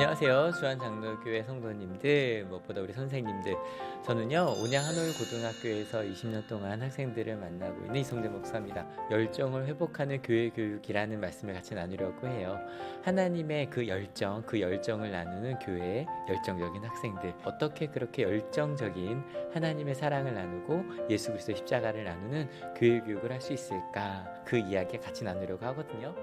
안녕하세요. 주한장로교회 성도님들, 무엇보다 우리 선생님들. 저는요, 온양 한올 고등학교에서 20년 동안 학생들을 만나고 있는 이성재 목사입니다. 열정을 회복하는 교회 교육이라는 말씀을 같이 나누려고 해요. 하나님의 그 열정을 나누는 교회의 열정적인 학생들. 어떻게 그렇게 열정적인 하나님의 사랑을 나누고 예수 그리스도의 십자가를 나누는 교회 교육을 할 수 있을까? 그 이야기 같이 나누려고 하거든요.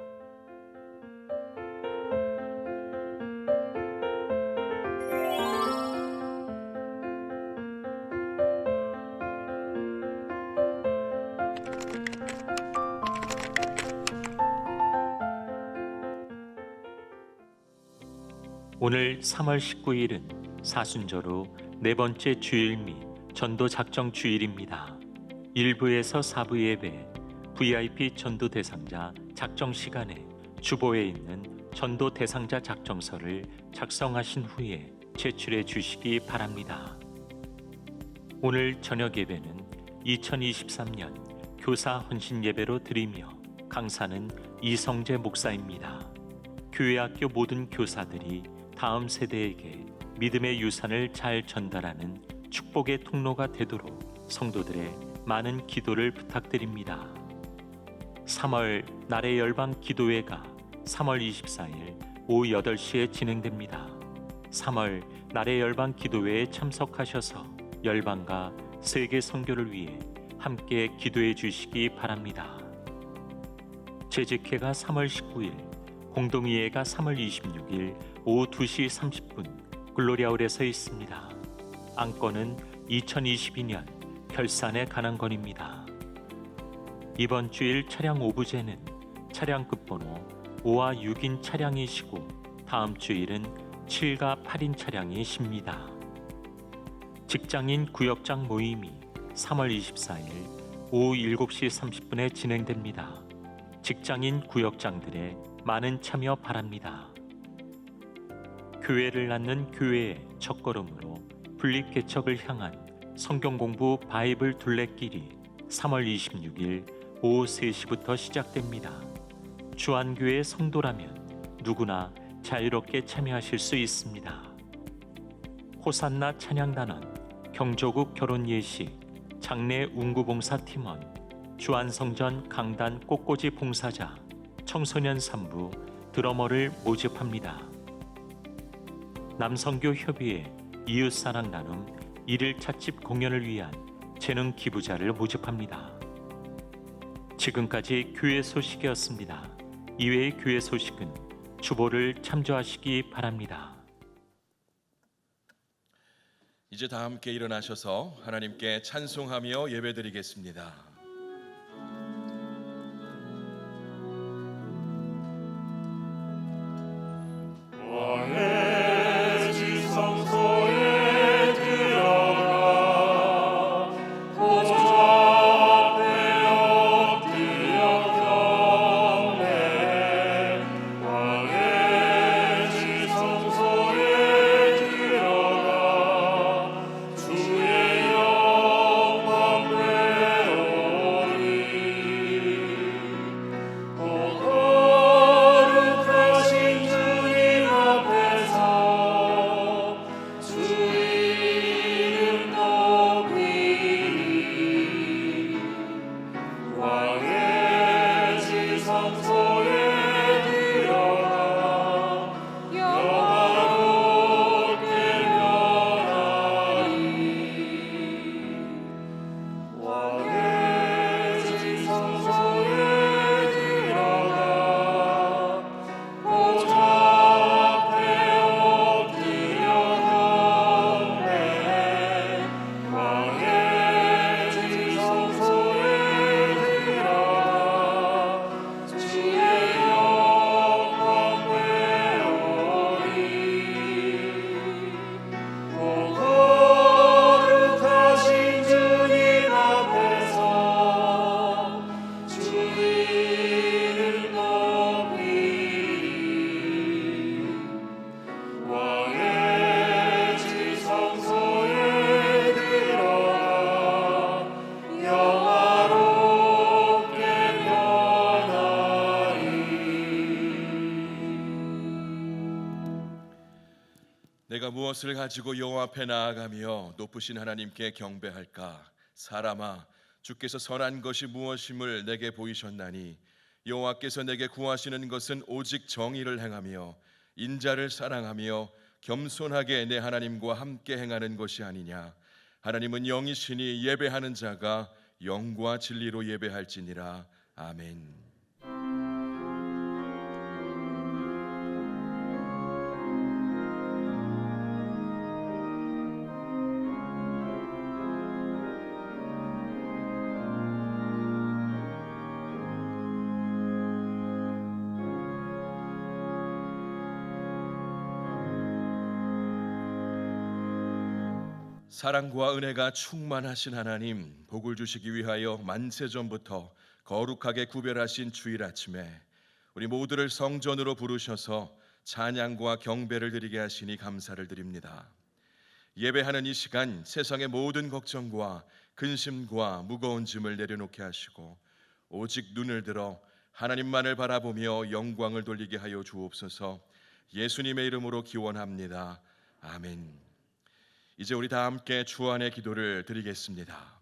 오늘 3월 19일은 사순절 후 네 번째 주일 및 전도 작정 주일입니다. 1부에서 4부 예배, VIP 전도 대상자 작정 시간에 주보에 있는 전도 대상자 작정서를 작성하신 후에 제출해 주시기 바랍니다. 오늘 저녁 예배는 2023년 교사 헌신 예배로 드리며 강사는 이성재 목사입니다. 교회학교 모든 교사들이 다음 세대에게 믿음의 유산을 잘 전달하는 축복의 통로가 되도록 성도들의 많은 기도를 부탁드립니다. 3월 날의 열방 기도회가 3월 24일 오후 8시에 진행됩니다. 3월 날의 열방 기도회에 참석하셔서 열방과 세계 선교를 위해 함께 기도해 주시기 바랍니다. 재직회가 3월 19일, 공동의회가 3월 26일 오후 2시 30분 글로리아홀에서 있습니다. 안건은 2022년 결산에 관한 건입니다. 이번 주일 차량 오부제는 차량 끝번호 5와 6인 차량이시고 다음 주일은 7과 8인 차량이십니다. 직장인 구역장 모임이 3월 24일 오후 7시 30분에 진행됩니다. 직장인 구역장들의 많은 참여 바랍니다. 교회를 낳는 교회의 첫걸음으로 분립개척을 향한 성경공부 바이블 둘레길이 3월 26일 오후 3시부터 시작됩니다. 주안교회 성도라면 누구나 자유롭게 참여하실 수 있습니다. 호산나 찬양단원, 경조국 결혼예식, 장례 운구봉사팀원, 주안성전 강단 꽃꽂이 봉사자, 청소년 3부, 드러머를 모집합니다. 남성교 협의회 이웃사랑 나눔 1일 찻집 공연을 위한 재능 기부자를 모집합니다. 지금까지 교회 소식이었습니다. 이외의 교회 소식은 주보를 참조하시기 바랍니다. 이제 다 함께 일어나셔서 하나님께 찬송하며 예배드리겠습니다. 주의 영광 되오리 내가 무엇을 가지고 여호와 앞에 나아가며 높으신 하나님께 경배할까? 사람아, 주께서 선한 것이 무엇임을 내게 보이셨나니 여호와께서 내게 구하시는 것은 오직 정의를 행하며 인자를 사랑하며 겸손하게 내 하나님과 함께 행하는 것이 아니냐. 하나님은 영이시니 예배하는 자가 영과 진리로 예배할지니라. 아멘. 사랑과 은혜가 충만하신 하나님, 복을 주시기 위하여 만세전부터 거룩하게 구별하신 주일 아침에 우리 모두를 성전으로 부르셔서 찬양과 경배를 드리게 하시니 감사를 드립니다. 예배하는 이 시간 세상의 모든 걱정과 근심과 무거운 짐을 내려놓게 하시고 오직 눈을 들어 하나님만을 바라보며 영광을 돌리게 하여 주옵소서. 예수님의 이름으로 기원합니다. 아멘. 이제 우리 다 함께 주안의 기도를 드리겠습니다.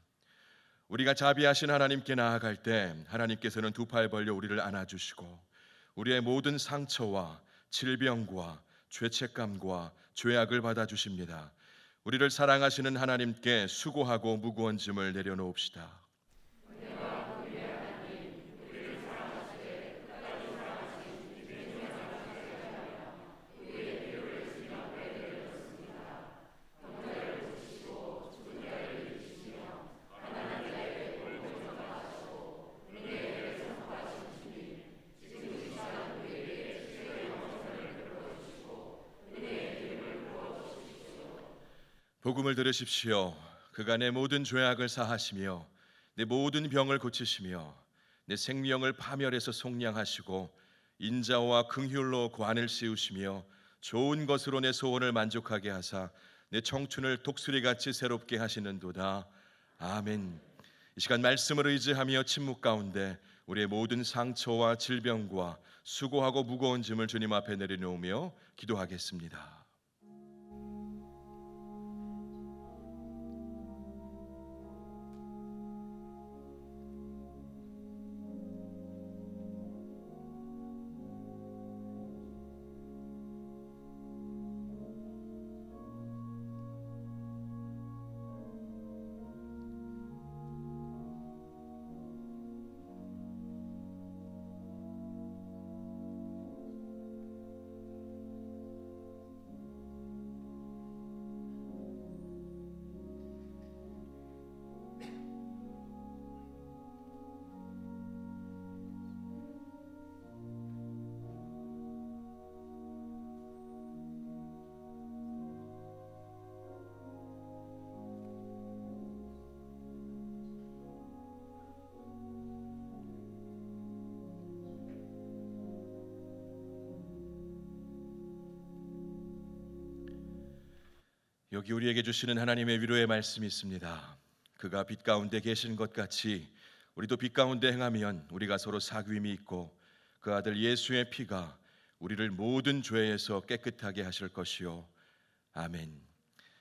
우리가 자비하신 하나님께 나아갈 때 하나님께서는 두 팔 벌려 우리를 안아주시고 우리의 모든 상처와 질병과 죄책감과 죄악을 받아주십니다. 우리를 사랑하시는 하나님께 수고하고 무거운 짐을 내려놓읍시다. 복음을 들으십시오. 그가 내 모든 죄악을 사하시며 내 모든 병을 고치시며 내 생명을 파멸해서 속량하시고 인자와 긍휼로 관을 씌우시며 좋은 것으로 내 소원을 만족하게 하사 내 청춘을 독수리같이 새롭게 하시는도다. 아멘. 이 시간 말씀을 의지하며 침묵 가운데 우리의 모든 상처와 질병과 수고하고 무거운 짐을 주님 앞에 내려놓으며 기도하겠습니다. 여기 우리에게 주시는 하나님의 위로의 말씀이 있습니다. 그가 빛 가운데 계신 것 같이 우리도 빛 가운데 행하면 우리가 서로 사귐이 있고 그 아들 예수의 피가 우리를 모든 죄에서 깨끗하게 하실 것이요. 아멘.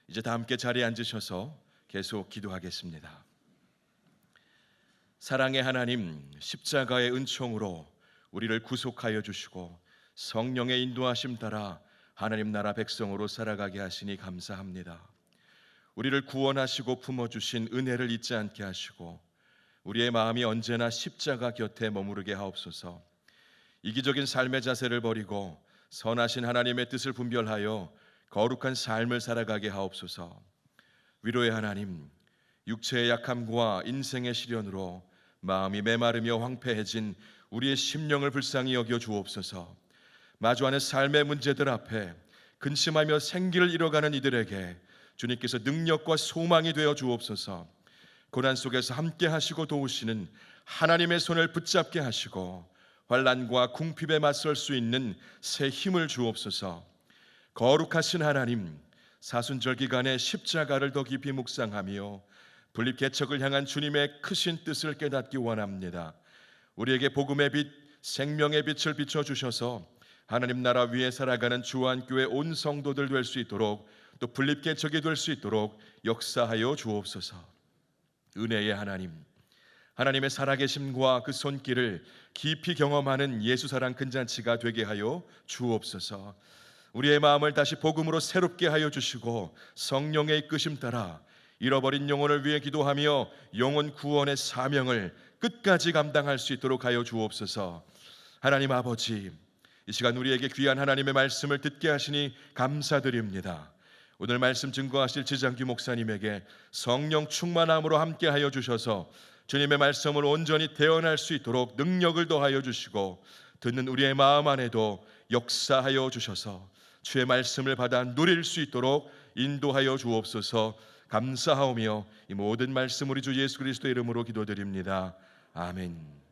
이제 다 함께 자리에 앉으셔서 계속 기도하겠습니다. 사랑의 하나님, 십자가의 은총으로 우리를 구속하여 주시고 성령의 인도하심 따라 하나님 나라 백성으로 살아가게 하시니 감사합니다. 우리를 구원하시고 품어주신 은혜를 잊지 않게 하시고 우리의 마음이 언제나 십자가 곁에 머무르게 하옵소서. 이기적인 삶의 자세를 버리고 선하신 하나님의 뜻을 분별하여 거룩한 삶을 살아가게 하옵소서. 위로의 하나님, 육체의 약함과 인생의 시련으로 마음이 메마르며 황폐해진 우리의 심령을 불쌍히 여겨 주옵소서. 마주하는 삶의 문제들 앞에 근심하며 생기를 잃어가는 이들에게 주님께서 능력과 소망이 되어 주옵소서. 고난 속에서 함께 하시고 도우시는 하나님의 손을 붙잡게 하시고 환난과 궁핍에 맞설 수 있는 새 힘을 주옵소서. 거룩하신 하나님, 사순절 기간에 십자가를 더 깊이 묵상하며 분립개척을 향한 주님의 크신 뜻을 깨닫기 원합니다. 우리에게 복음의 빛, 생명의 빛을 비춰주셔서 하나님 나라 위에 살아가는 주한교회 온 성도들 될 수 있도록, 또 분립개척이 될 수 있도록 역사하여 주옵소서. 은혜의 하나님, 하나님의 살아계심과 그 손길을 깊이 경험하는 예수사랑 큰잔치가 되게 하여 주옵소서. 우리의 마음을 다시 복음으로 새롭게 하여 주시고 성령의 이끄심 따라 잃어버린 영혼을 위해 기도하며 영혼 구원의 사명을 끝까지 감당할 수 있도록 하여 주옵소서. 하나님 아버지, 이 시간 우리에게 귀한 하나님의 말씀을 듣게 하시니 감사드립니다. 오늘 말씀 증거하실 지장규 목사님에게 성령 충만함으로 함께하여 주셔서 주님의 말씀을 온전히 대언할 수 있도록 능력을 더하여 주시고, 듣는 우리의 마음 안에도 역사하여 주셔서 주의 말씀을 받아 누릴 수 있도록 인도하여 주옵소서. 감사하오며 이 모든 말씀 우리 주 예수 그리스도의 이름으로 기도드립니다. 아멘.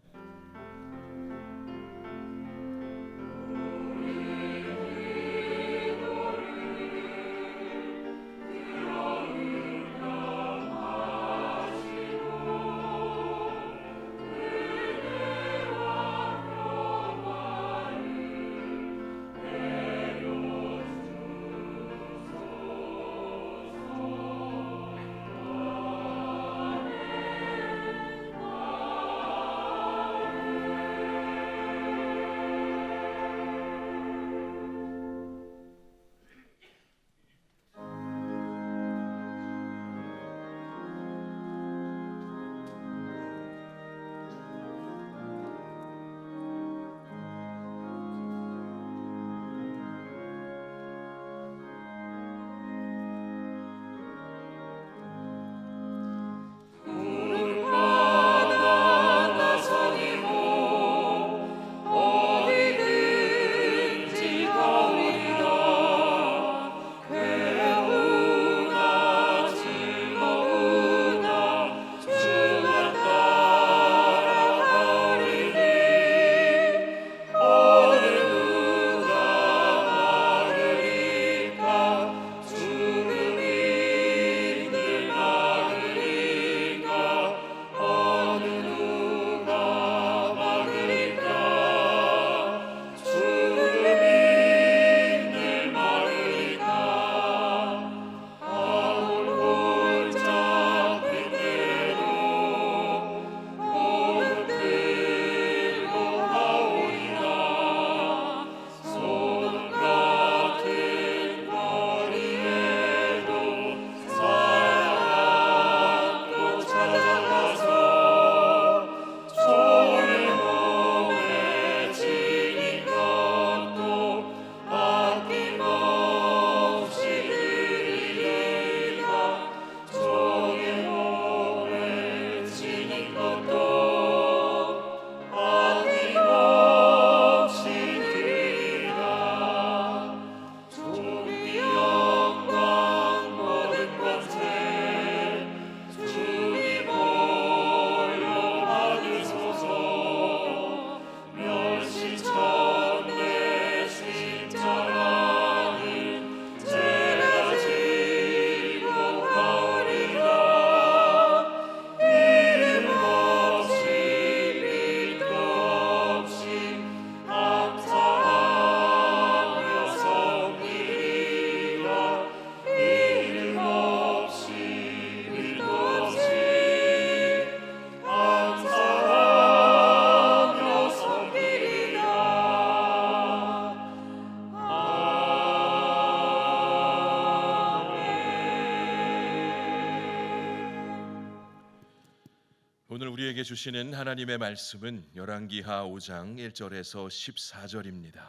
오늘 우리에게 주시는 하나님의 말씀은 열왕기하 5장 1절에서 14절입니다.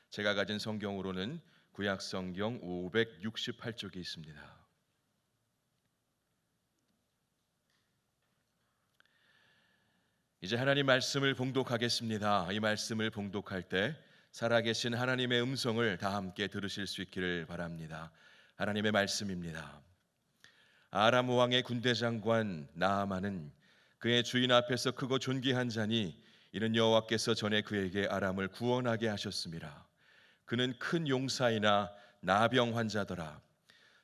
제가 가진 성경으로는 구약 성경 568쪽에 있습니다. 이제 하나님 말씀을 봉독하겠습니다. 이 말씀을 봉독할 때 살아계신 하나님의 음성을 다 함께 들으실 수 있기를 바랍니다. 하나님의 말씀입니다. 아람 왕의 군대 장관 나아만은 그의 주인 앞에서 크고 존귀한 자니 이는 여호와께서 전에 그에게 아람을 구원하게 하셨습니다. 그는 큰 용사이나 나병 환자더라.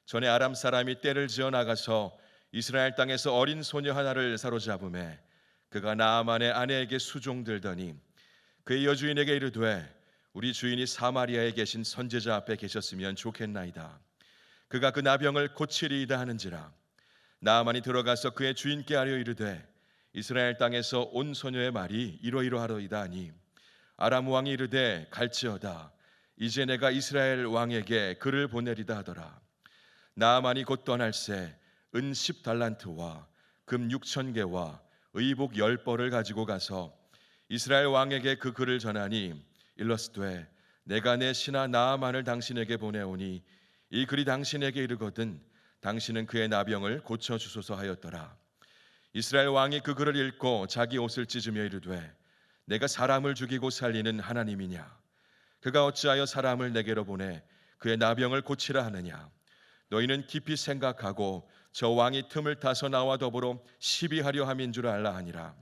전에 아람 사람이 떼를 지어 나가서 이스라엘 땅에서 어린 소녀 하나를 사로잡음에 그가 나아만의 아내에게 수종들더니 그의 여주인에게 이르되 우리 주인이 사마리아에 계신 선지자 앞에 계셨으면 좋겠나이다. 그가 그 나병을 고치리이다 하는지라. 나아만이 들어가서 그의 주인께 아뢰어 이르되 이스라엘 땅에서 온 소녀의 말이 이러이러하로이다 하니 아람 왕이 이르되 갈지어다. 이제 내가 이스라엘 왕에게 그를 보내리다 하더라. 나아만이 곧 떠날새 은 10달란트와 금 6,000개와 의복 10벌을 가지고 가서 이스라엘 왕에게 그 글을 전하니 일러스되 내가 내 신하 나아만을 당신에게 보내오니 이 글이 당신에게 이르거든 당신은 그의 나병을 고쳐 주소서 하였더라. 이스라엘 왕이 그 글을 읽고 자기 옷을 찢으며 이르되 내가 사람을 죽이고 살리는 하나님이냐? 그가 어찌하여 사람을 내게로 보내 그의 나병을 고치라 하느냐? 너희는 깊이 생각하고 저 왕이 틈을 타서 나와 더불어 시비하려 함인 줄 알라 하니라.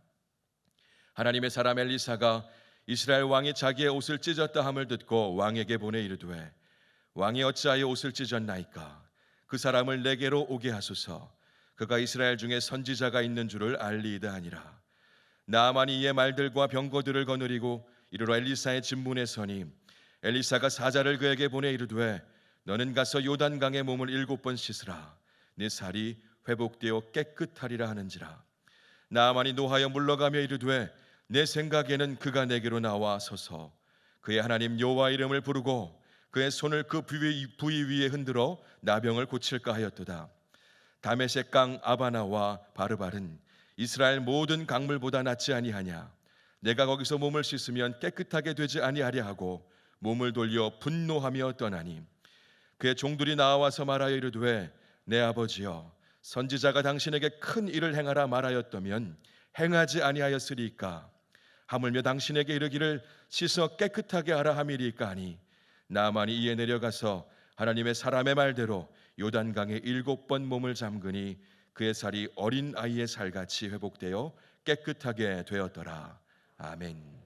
하나님의 사람 엘리사가 이스라엘 왕이 자기의 옷을 찢었다 함을 듣고 왕에게 보내 이르되 왕이 어찌하여 옷을 찢었나이까? 그 사람을 내게로 오게 하소서. 그가 이스라엘 중에 선지자가 있는 줄을 알리이다 하니라. 나아만이 이의 말들과 병거들을 거느리고 이르러 엘리사의 진문에 서니 엘리사가 사자를 그에게 보내 이르되 너는 가서 요단강에 몸을 7번 씻으라. 네 살이 회복되어 깨끗하리라 하는지라. 나아만이 노하여 물러가며 이르되 내 생각에는 그가 내게로 나와 서서 그의 하나님 여호와 이름을 부르고 그의 손을 그 부위 위에 흔들어 나병을 고칠까 하였도다. 다메섹 강 아바나와 바르발은 이스라엘 모든 강물보다 낫지 아니하냐? 내가 거기서 몸을 씻으면 깨끗하게 되지 아니하랴 하고 몸을 돌려 분노하며 떠나니 그의 종들이 나와서 말하여 이르되 내 아버지여 선지자가 당신에게 큰 일을 행하라 말하였다면 행하지 아니하였으리까? 하물며 당신에게 이르기를 씻어 깨끗하게 하라 함이리까 하니 나아만이 이에 내려가서 하나님의 사람의 말대로 요단강에 7번 몸을 잠그니 그의 살이 어린 아이의 살같이 회복되어 깨끗하게 되었더라. 아멘.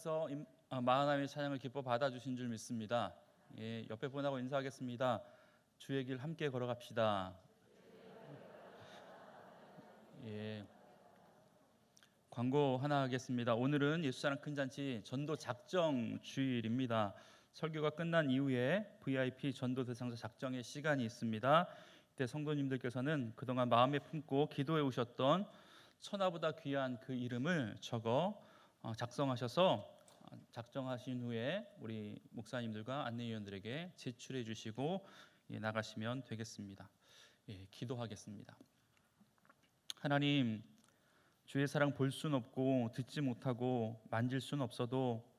앞에서 마하나님의 찬양을 기뻐 받아주신 줄 믿습니다. 예, 옆에 분하고 인사하겠습니다. 주의 길 함께 걸어갑시다. 예, 광고 하나 하겠습니다. 오늘은 예수사랑 큰 잔치 전도 작정 주일입니다. 설교가 끝난 이후에 VIP 전도 대상자 작정의 시간이 있습니다. 이때 성도님들께서는 그동안 마음에 품고 기도해 오셨던 천하보다 귀한 그 이름을 적어 작성하셔서 작정하신 후에 우리 목사님들과 안내위원들에게 제출해 주시고 나가시면 되겠습니다. 예, 기도하겠습니다. 하나님, 주의 사랑 볼 수는 없고 듣지 못하고 만질 수는 없어도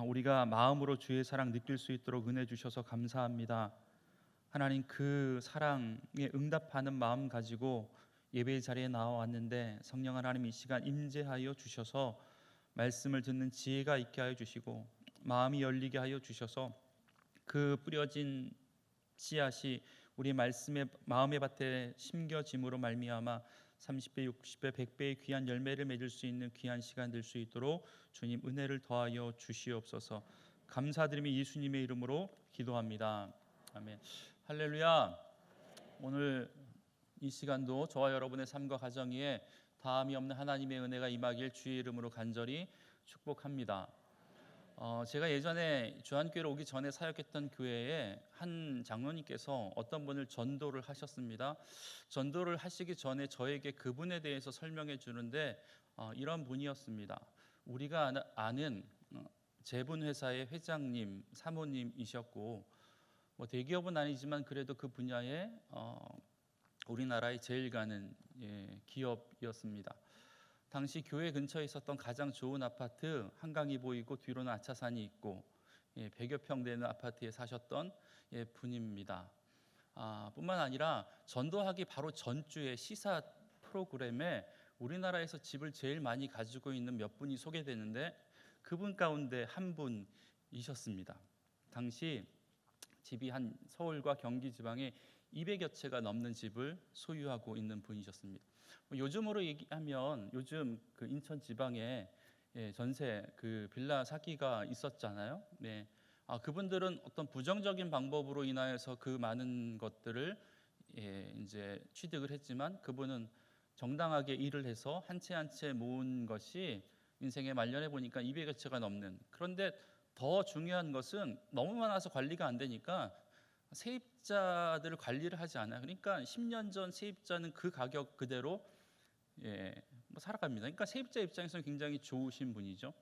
우리가 마음으로 주의 사랑 느낄 수 있도록 은혜 주셔서 감사합니다. 하나님, 그 사랑에 응답하는 마음 가지고 예배의 자리에 나와왔는데 성령 하나님 이 시간 임재하여 주셔서 말씀을 듣는 지혜가 있게 하여 주시고 마음이 열리게 하여 주셔서 그 뿌려진 씨앗이 우리 말씀의 마음의 밭에 심겨짐으로 말미암아 30배, 60배, 100배의 귀한 열매를 맺을 수 있는 귀한 시간 될 수 있도록 주님 은혜를 더하여 주시옵소서. 감사드리며 예수님의 이름으로 기도합니다. 아멘. 할렐루야. 오늘 이 시간도 저와 여러분의 삶과 가정 위에 다함이 없는 하나님의 은혜가 임하길 주의 이름으로 간절히 축복합니다. 제가 예전에 주한교회로 오기 전에 사역했던 교회에 한 장로님께서 어떤 분을 전도를 하셨습니다. 전도를 하시기 전에 저에게 그분에 대해서 설명해 주는데 이런 분이었습니다. 우리가 아는 제분회사의 회장님, 사모님이셨고 대기업은 아니지만 그래도 그 분야에 우리나라에 제일 가는 기업이었습니다. 당시 교회 근처에 있었던 가장 좋은 아파트, 한강이 보이고 뒤로는 아차산이 있고 100여 평 되는 아파트에 사셨던 분입니다. 뿐만 아니라 전도하기 바로 전주에 시사 프로그램에 우리나라에서 집을 제일 많이 가지고 있는 몇 분이 소개되는데 그분 가운데 한 분이셨습니다. 당시 집이 한 서울과 경기 지방에 200여 채가 넘는 집을 소유하고 있는 분이셨습니다. 요즘으로 얘기하면 요즘 그 인천 지방에 전세 그 빌라 사기가 있었잖아요. 네. 그분들은 어떤 부정적인 방법으로 인하여서 그 많은 것들을 이제 취득을 했지만 그분은 정당하게 일을 해서 한 채 한 채 모은 것이 인생에 말년에 보니까 200여 채가 넘는. 그런데 더 중요한 것은 너무 많아서 관리가 안 되니까 세입자들을 관리를 하지 않아요. 그러니까 10년 전 세입자는 그 가격 그대로 살아갑니다. 그러니까 세입자 입장에서는 굉장히 좋으신 분이죠.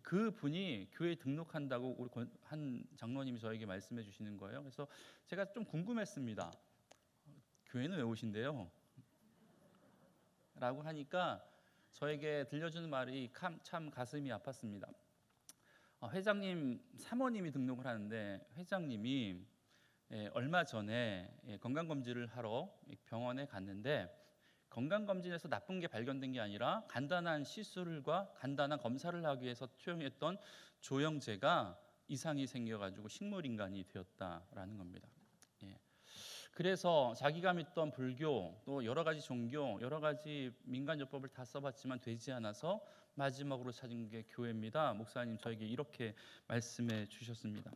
그 분이 교회에 등록한다고 우리 한 장로님이 저에게 말씀해 주시는 거예요. 그래서 제가 좀 궁금했습니다. 교회는 왜 오신대요? 라고 하니까 저에게 들려주는 말이 참 가슴이 아팠습니다. 회장님 사모님이 등록을 하는데 회장님이 얼마 전에 건강검진을 하러 병원에 갔는데 건강검진에서 나쁜 게 발견된 게 아니라 간단한 시술과 간단한 검사를 하기 위해서 투여했던 조영제가 이상이 생겨가지고 식물인간이 되었다라는 겁니다. 그래서 자기가 믿던 불교 또 여러 가지 종교 여러 가지 민간요법을 다 써봤지만 되지 않아서 마지막으로 찾은 게 교회입니다. 목사님 저에게 이렇게 말씀해 주셨습니다.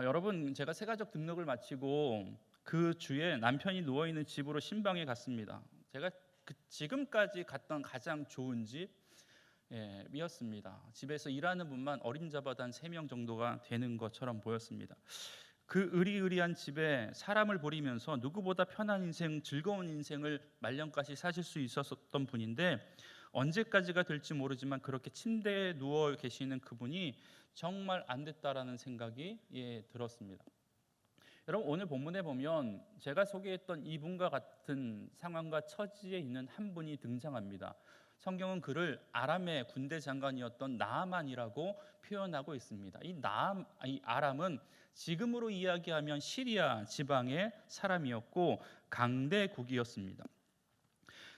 여러분 제가 세가족 등록을 마치고 그 주에 남편이 누워있는 집으로 신방에 갔습니다. 제가 지금까지 갔던 가장 좋은 집이었습니다. 집에서 일하는 분만 어림잡아도 한 3명 정도가 되는 것처럼 보였습니다. 그 의리의리한 집에 사람을 보리면서 누구보다 편한 인생, 즐거운 인생을 말년까지 사실 수 있었던 분인데 언제까지가 될지 모르지만 그렇게 침대에 누워 계시는 그분이 정말 안 됐다라는 생각이 들었습니다. 여러분 오늘 본문에 보면 제가 소개했던 이분과 같은 상황과 처지에 있는 한 분이 등장합니다. 성경은 그를 아람의 군대 장관이었던 나아만이라고 표현하고 있습니다. 이 아람은 지금으로 이야기하면 시리아 지방의 사람이었고 강대국이었습니다.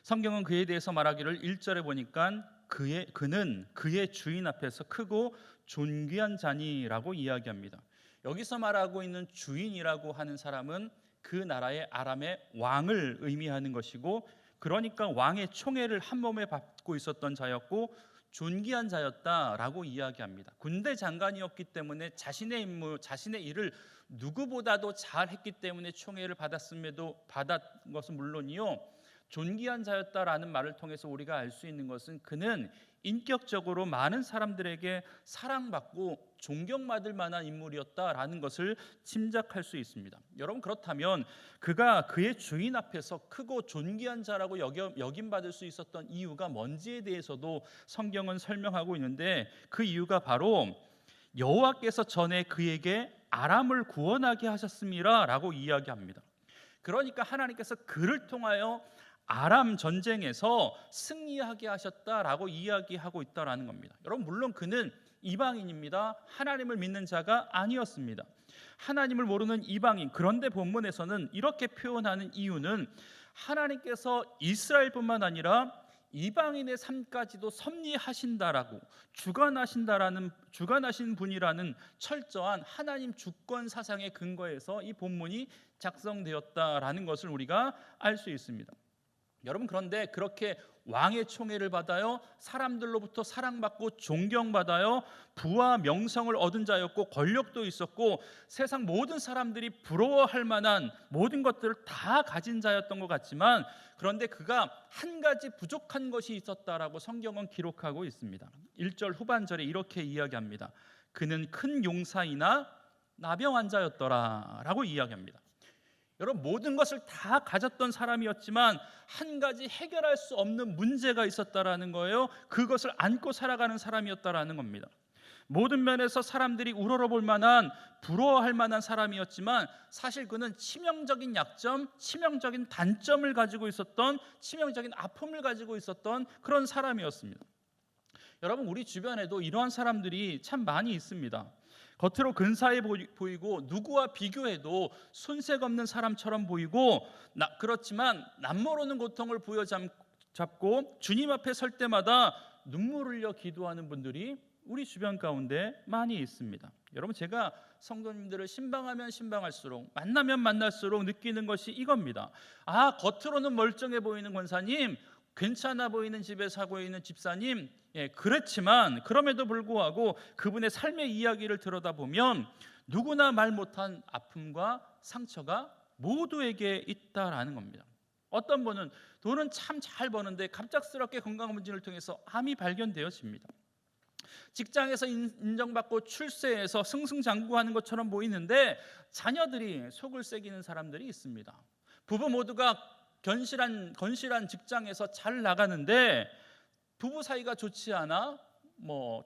성경은 그에 대해서 말하기를 1절에 보니까 그는 그의 주인 앞에서 크고 존귀한 자니라고 이야기합니다. 여기서 말하고 있는 주인이라고 하는 사람은 그 나라의 아람의 왕을 의미하는 것이고 그러니까 왕의 총애를 한 몸에 받고 있었던 자였고 존귀한 자였다라고 이야기합니다. 군대 장관이었기 때문에 자신의 임무, 자신의 일을 누구보다도 잘했기 때문에 총애를 받은 것은 물론이요, 존귀한 자였다라는 말을 통해서 우리가 알 수 있는 것은 그는 인격적으로 많은 사람들에게 사랑받고 존경받을 만한 인물이었다라는 것을 짐작할 수 있습니다. 여러분, 그렇다면 그가 그의 주인 앞에서 크고 존귀한 자라고 여김받을 수 있었던 이유가 뭔지에 대해서도 성경은 설명하고 있는데, 그 이유가 바로 여호와께서 전에 그에게 아람을 구원하게 하셨음이라라고 이야기합니다. 그러니까 하나님께서 그를 통하여 아람 전쟁에서 승리하게 하셨다라고 이야기하고 있다라는 겁니다. 여러분, 물론 그는 이방인입니다. 하나님을 믿는 자가 아니었습니다. 하나님을 모르는 이방인. 그런데 본문에서는 이렇게 표현하는 이유는 하나님께서 이스라엘뿐만 아니라 이방인의 삶까지도 섭리하신다라고, 주관하신 분이라는 철저한 하나님 주권 사상의 근거에서 이 본문이 작성되었다라는 것을 우리가 알 수 있습니다. 여러분, 그런데 그렇게 왕의 총애를 받아요, 사람들로부터 사랑받고 존경받아요, 부와 명성을 얻은 자였고 권력도 있었고 세상 모든 사람들이 부러워할 만한 모든 것들을 다 가진 자였던 것 같지만, 그런데 그가 한 가지 부족한 것이 있었다라고 성경은 기록하고 있습니다. 1절 후반절에 이렇게 이야기합니다. 그는 큰 용사이나 나병 환자였더라 라고 이야기합니다. 여러분, 모든 것을 다 가졌던 사람이었지만 한 가지 해결할 수 없는 문제가 있었다라는 거예요. 그것을 안고 살아가는 사람이었다라는 겁니다. 모든 면에서 사람들이 우러러볼 만한, 부러워할 만한 사람이었지만 사실 그는 치명적인 약점, 치명적인 단점을 가지고 있었던, 치명적인 아픔을 가지고 있었던 그런 사람이었습니다. 여러분, 우리 주변에도 이러한 사람들이 참 많이 있습니다. 겉으로 근사해 보이고 누구와 비교해도 손색 없는 사람처럼 보이고, 그렇지만 남모르는 고통을 부여잡고 주님 앞에 설 때마다 눈물 흘려 기도하는 분들이 우리 주변 가운데 많이 있습니다. 여러분, 제가 성도님들을 신방하면 신방할수록, 만나면 만날수록 느끼는 것이 이겁니다. 겉으로는 멀쩡해 보이는 권사님, 괜찮아 보이는 집에 사고 있는 집사님, 그렇지만 그럼에도 불구하고 그분의 삶의 이야기를 들여다보면 누구나 말 못한 아픔과 상처가 모두에게 있다라는 겁니다. 어떤 분은 돈은 참 잘 버는데 갑작스럽게 건강검진을 통해서 암이 발견되어집니다. 직장에서 인정받고 출세해서 승승장구하는 것처럼 보이는데 자녀들이 속을 새기는 사람들이 있습니다. 부부 모두가 건실한 직장에서 잘 나가는데 부부 사이가 좋지 않아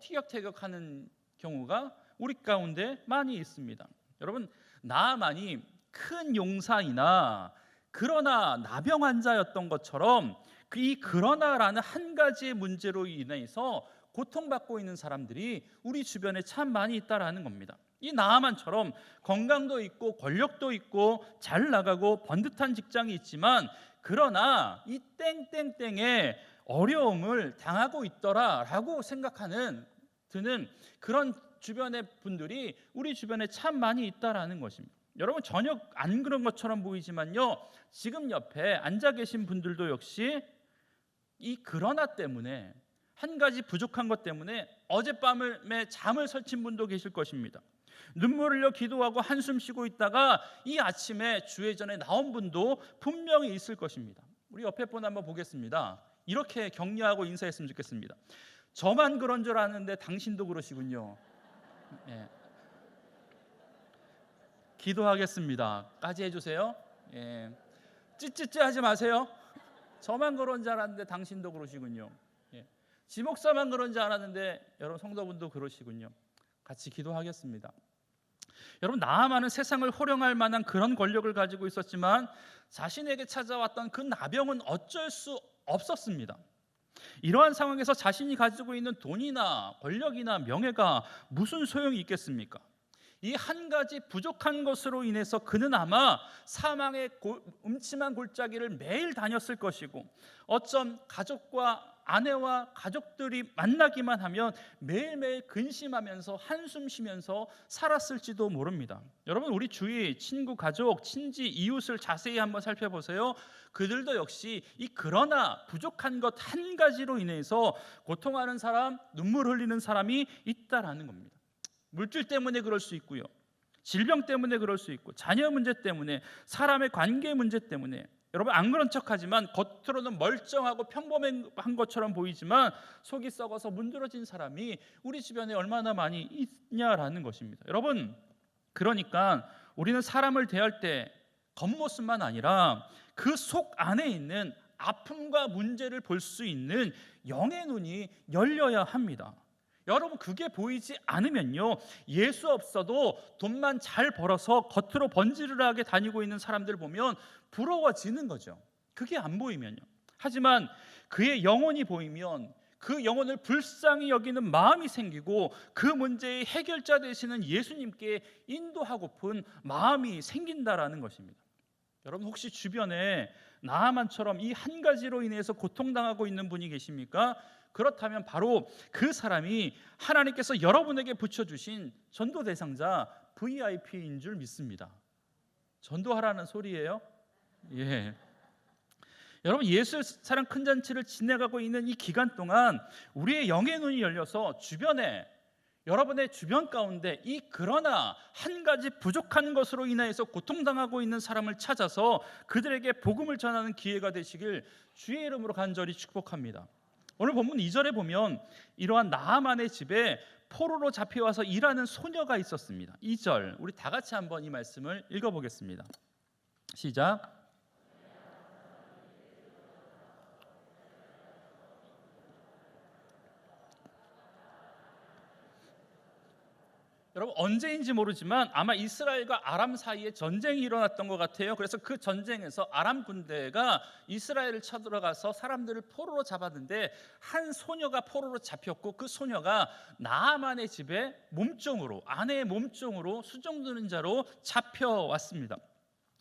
티격태격하는 경우가 우리 가운데 많이 있습니다. 여러분, 나아만이 큰 용사이나 그러나 나병 환자였던 것처럼 이 그러나라는 한 가지의 문제로 인해서 고통받고 있는 사람들이 우리 주변에 참 많이 있다라는 겁니다. 이 나아만처럼 건강도 있고 권력도 있고 잘 나가고 번듯한 직장이 있지만, 그러나 이 땡땡땡에 어려움을 당하고 있더라라고 드는 그런 주변의 분들이 우리 주변에 참 많이 있다라는 것입니다. 여러분, 전혀 안 그런 것처럼 보이지만요, 지금 옆에 앉아 계신 분들도 역시 이 그러나 때문에, 한 가지 부족한 것 때문에 어젯밤에 잠을 설친 분도 계실 것입니다. 눈물 흘려 기도하고 한숨 쉬고 있다가 이 아침에 주회전에 나온 분도 분명히 있을 것입니다. 우리 옆에 분 한번 보겠습니다. 이렇게 격려하고 인사했으면 좋겠습니다. 저만 그런 줄 아는데 당신도 그러시군요. 기도하겠습니다. 까지 해주세요. 찌찌찌 하지 마세요. 저만 그런 줄 알았는데 당신도 그러시군요. 지목사만 그런 줄 알았는데 여러분 성도분도 그러시군요. 같이 기도하겠습니다. 여러분, 나아만은 세상을 호령할 만한 그런 권력을 가지고 있었지만 자신에게 찾아왔던 그 나병은 어쩔 수 없었습니다. 이러한 상황에서 자신이 가지고 있는 돈이나 권력이나 명예가 무슨 소용이 있겠습니까? 이 한 가지 부족한 것으로 인해서 그는 아마 사망의 음침한 골짜기를 매일 다녔을 것이고, 어쩜 가족과 아내와 가족들이 만나기만 하면 매일매일 근심하면서 한숨 쉬면서 살았을지도 모릅니다. 여러분, 우리 주위 친구, 가족, 친지, 이웃을 자세히 한번 살펴보세요. 그들도 역시 이 그러나 부족한 것 한 가지로 인해서 고통하는 사람, 눈물 흘리는 사람이 있다라는 겁니다. 물질 때문에 그럴 수 있고요, 질병 때문에 그럴 수 있고, 자녀 문제 때문에, 사람의 관계 문제 때문에. 여러분, 안 그런 척하지만 겉으로는 멀쩡하고 평범한 것처럼 보이지만 속이 썩어서 문드러진 사람이 우리 주변에 얼마나 많이 있냐라는 것입니다. 여러분, 그러니까 우리는 사람을 대할 때 겉모습만 아니라 그 속 안에 있는 아픔과 문제를 볼 수 있는 영의 눈이 열려야 합니다. 여러분, 그게 보이지 않으면요, 예수 없어도 돈만 잘 벌어서 겉으로 번지르르하게 다니고 있는 사람들 보면 부러워지는 거죠. 그게 안 보이면요. 하지만 그의 영혼이 보이면 그 영혼을 불쌍히 여기는 마음이 생기고 그 문제의 해결자 되시는 예수님께 인도하고픈 마음이 생긴다라는 것입니다. 여러분, 혹시 주변에 나아만처럼 이 한 가지로 인해서 고통당하고 있는 분이 계십니까? 그렇다면 바로 그 사람이 하나님께서 여러분에게 붙여주신 전도 대상자 VIP인 줄 믿습니다. 전도하라는 소리예요? 예. 여러분, 예수 사랑 큰 잔치를 지내가고 있는 이 기간 동안 우리의 영의 눈이 열려서 주변에, 여러분의 주변 가운데 이 그러나 한 가지 부족한 것으로 인해서 고통당하고 있는 사람을 찾아서 그들에게 복음을 전하는 기회가 되시길 주의 이름으로 간절히 축복합니다. 오늘 본문 2절에 보면 이러한 나아만의 집에 포로로 잡혀와서 일하는 소녀가 있었습니다. 2절, 우리 다 같이 한번 이 말씀을 읽어보겠습니다. 시작. 여러분, 언제인지 모르지만 아마 이스라엘과 아람 사이에 전쟁이 일어났던 것 같아요. 그래서 그 전쟁에서 아람 군대가 이스라엘을 쳐들어가서 사람들을 포로로 잡았는데 한 소녀가 포로로 잡혔고 그 소녀가 나아만의 집에 몸종으로, 아내의 몸종으로 수종드는 자로 잡혀왔습니다.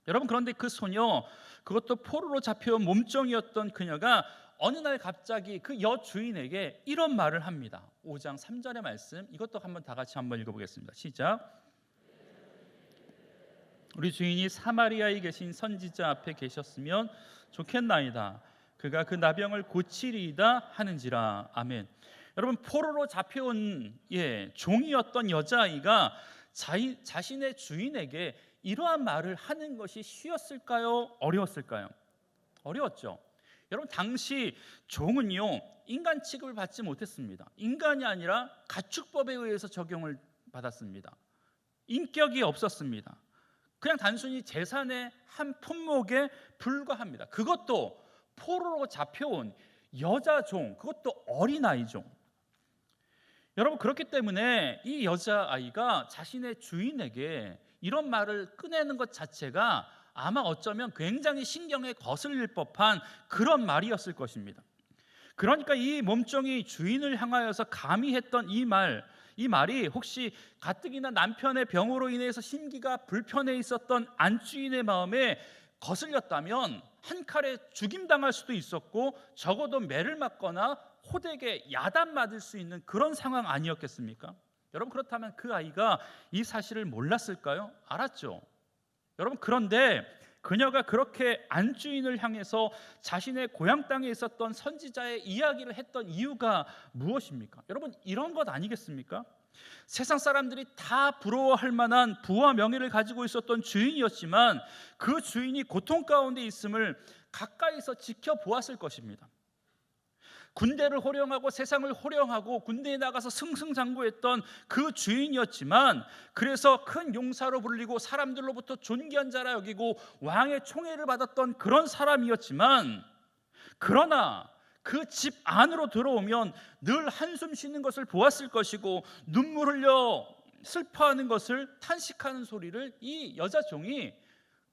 여러분, 그런데 그 소녀, 그것도 포로로 잡혀온 몸종이었던 그녀가 어느 날 갑자기 그 여주인에게 이런 말을 합니다. 5장 3절의 말씀, 이것도 한번 다 같이 한번 읽어보겠습니다. 시작. 우리 주인이 사마리아에 계신 선지자 앞에 계셨으면 좋겠나이다. 그가 그 나병을 고치리이다 하는지라. 아멘. 여러분, 포로로 잡혀온 종이었던 여자아이가 자신의 주인에게 이러한 말을 하는 것이 쉬웠을까요? 어려웠을까요? 어려웠죠. 여러분, 당시 종은요, 인간 취급을 받지 못했습니다. 인간이 아니라 가축법에 의해서 적용을 받았습니다. 인격이 없었습니다. 그냥 단순히 재산의 한 품목에 불과합니다. 그것도 포로로 잡혀온 여자 종, 그것도 어린아이 종. 여러분, 그렇기 때문에 이 여자아이가 자신의 주인에게 이런 말을 꺼내는 것 자체가 아마 어쩌면 굉장히 신경에 거슬릴 법한 그런 말이었을 것입니다. 그러니까 이 몸종이 주인을 향하여서 감히 했던 이 말이 혹시 가뜩이나 남편의 병으로 인해서 심기가 불편해 있었던 안주인의 마음에 거슬렸다면 한 칼에 죽임당할 수도 있었고 적어도 매를 맞거나 호되게 야단맞을 수 있는 그런 상황 아니었겠습니까? 여러분, 그렇다면 그 아이가 이 사실을 몰랐을까요? 알았죠. 여러분, 그런데 그녀가 그렇게 안주인을 향해서 자신의 고향 땅에 있었던 선지자의 이야기를 했던 이유가 무엇입니까? 여러분, 이런 것 아니겠습니까? 세상 사람들이 다 부러워할 만한 부와 명예를 가지고 있었던 주인이었지만 그 주인이 고통 가운데 있음을 가까이서 지켜보았을 것입니다. 군대를 호령하고 세상을 호령하고 군대에 나가서 승승장구했던 그 주인이었지만, 그래서 큰 용사로 불리고 사람들로부터 존귀한 자라 여기고 왕의 총애를 받았던 그런 사람이었지만, 그러나 그 집 안으로 들어오면 늘 한숨 쉬는 것을 보았을 것이고 눈물 흘려 슬퍼하는 것을, 탄식하는 소리를 이 여자 종이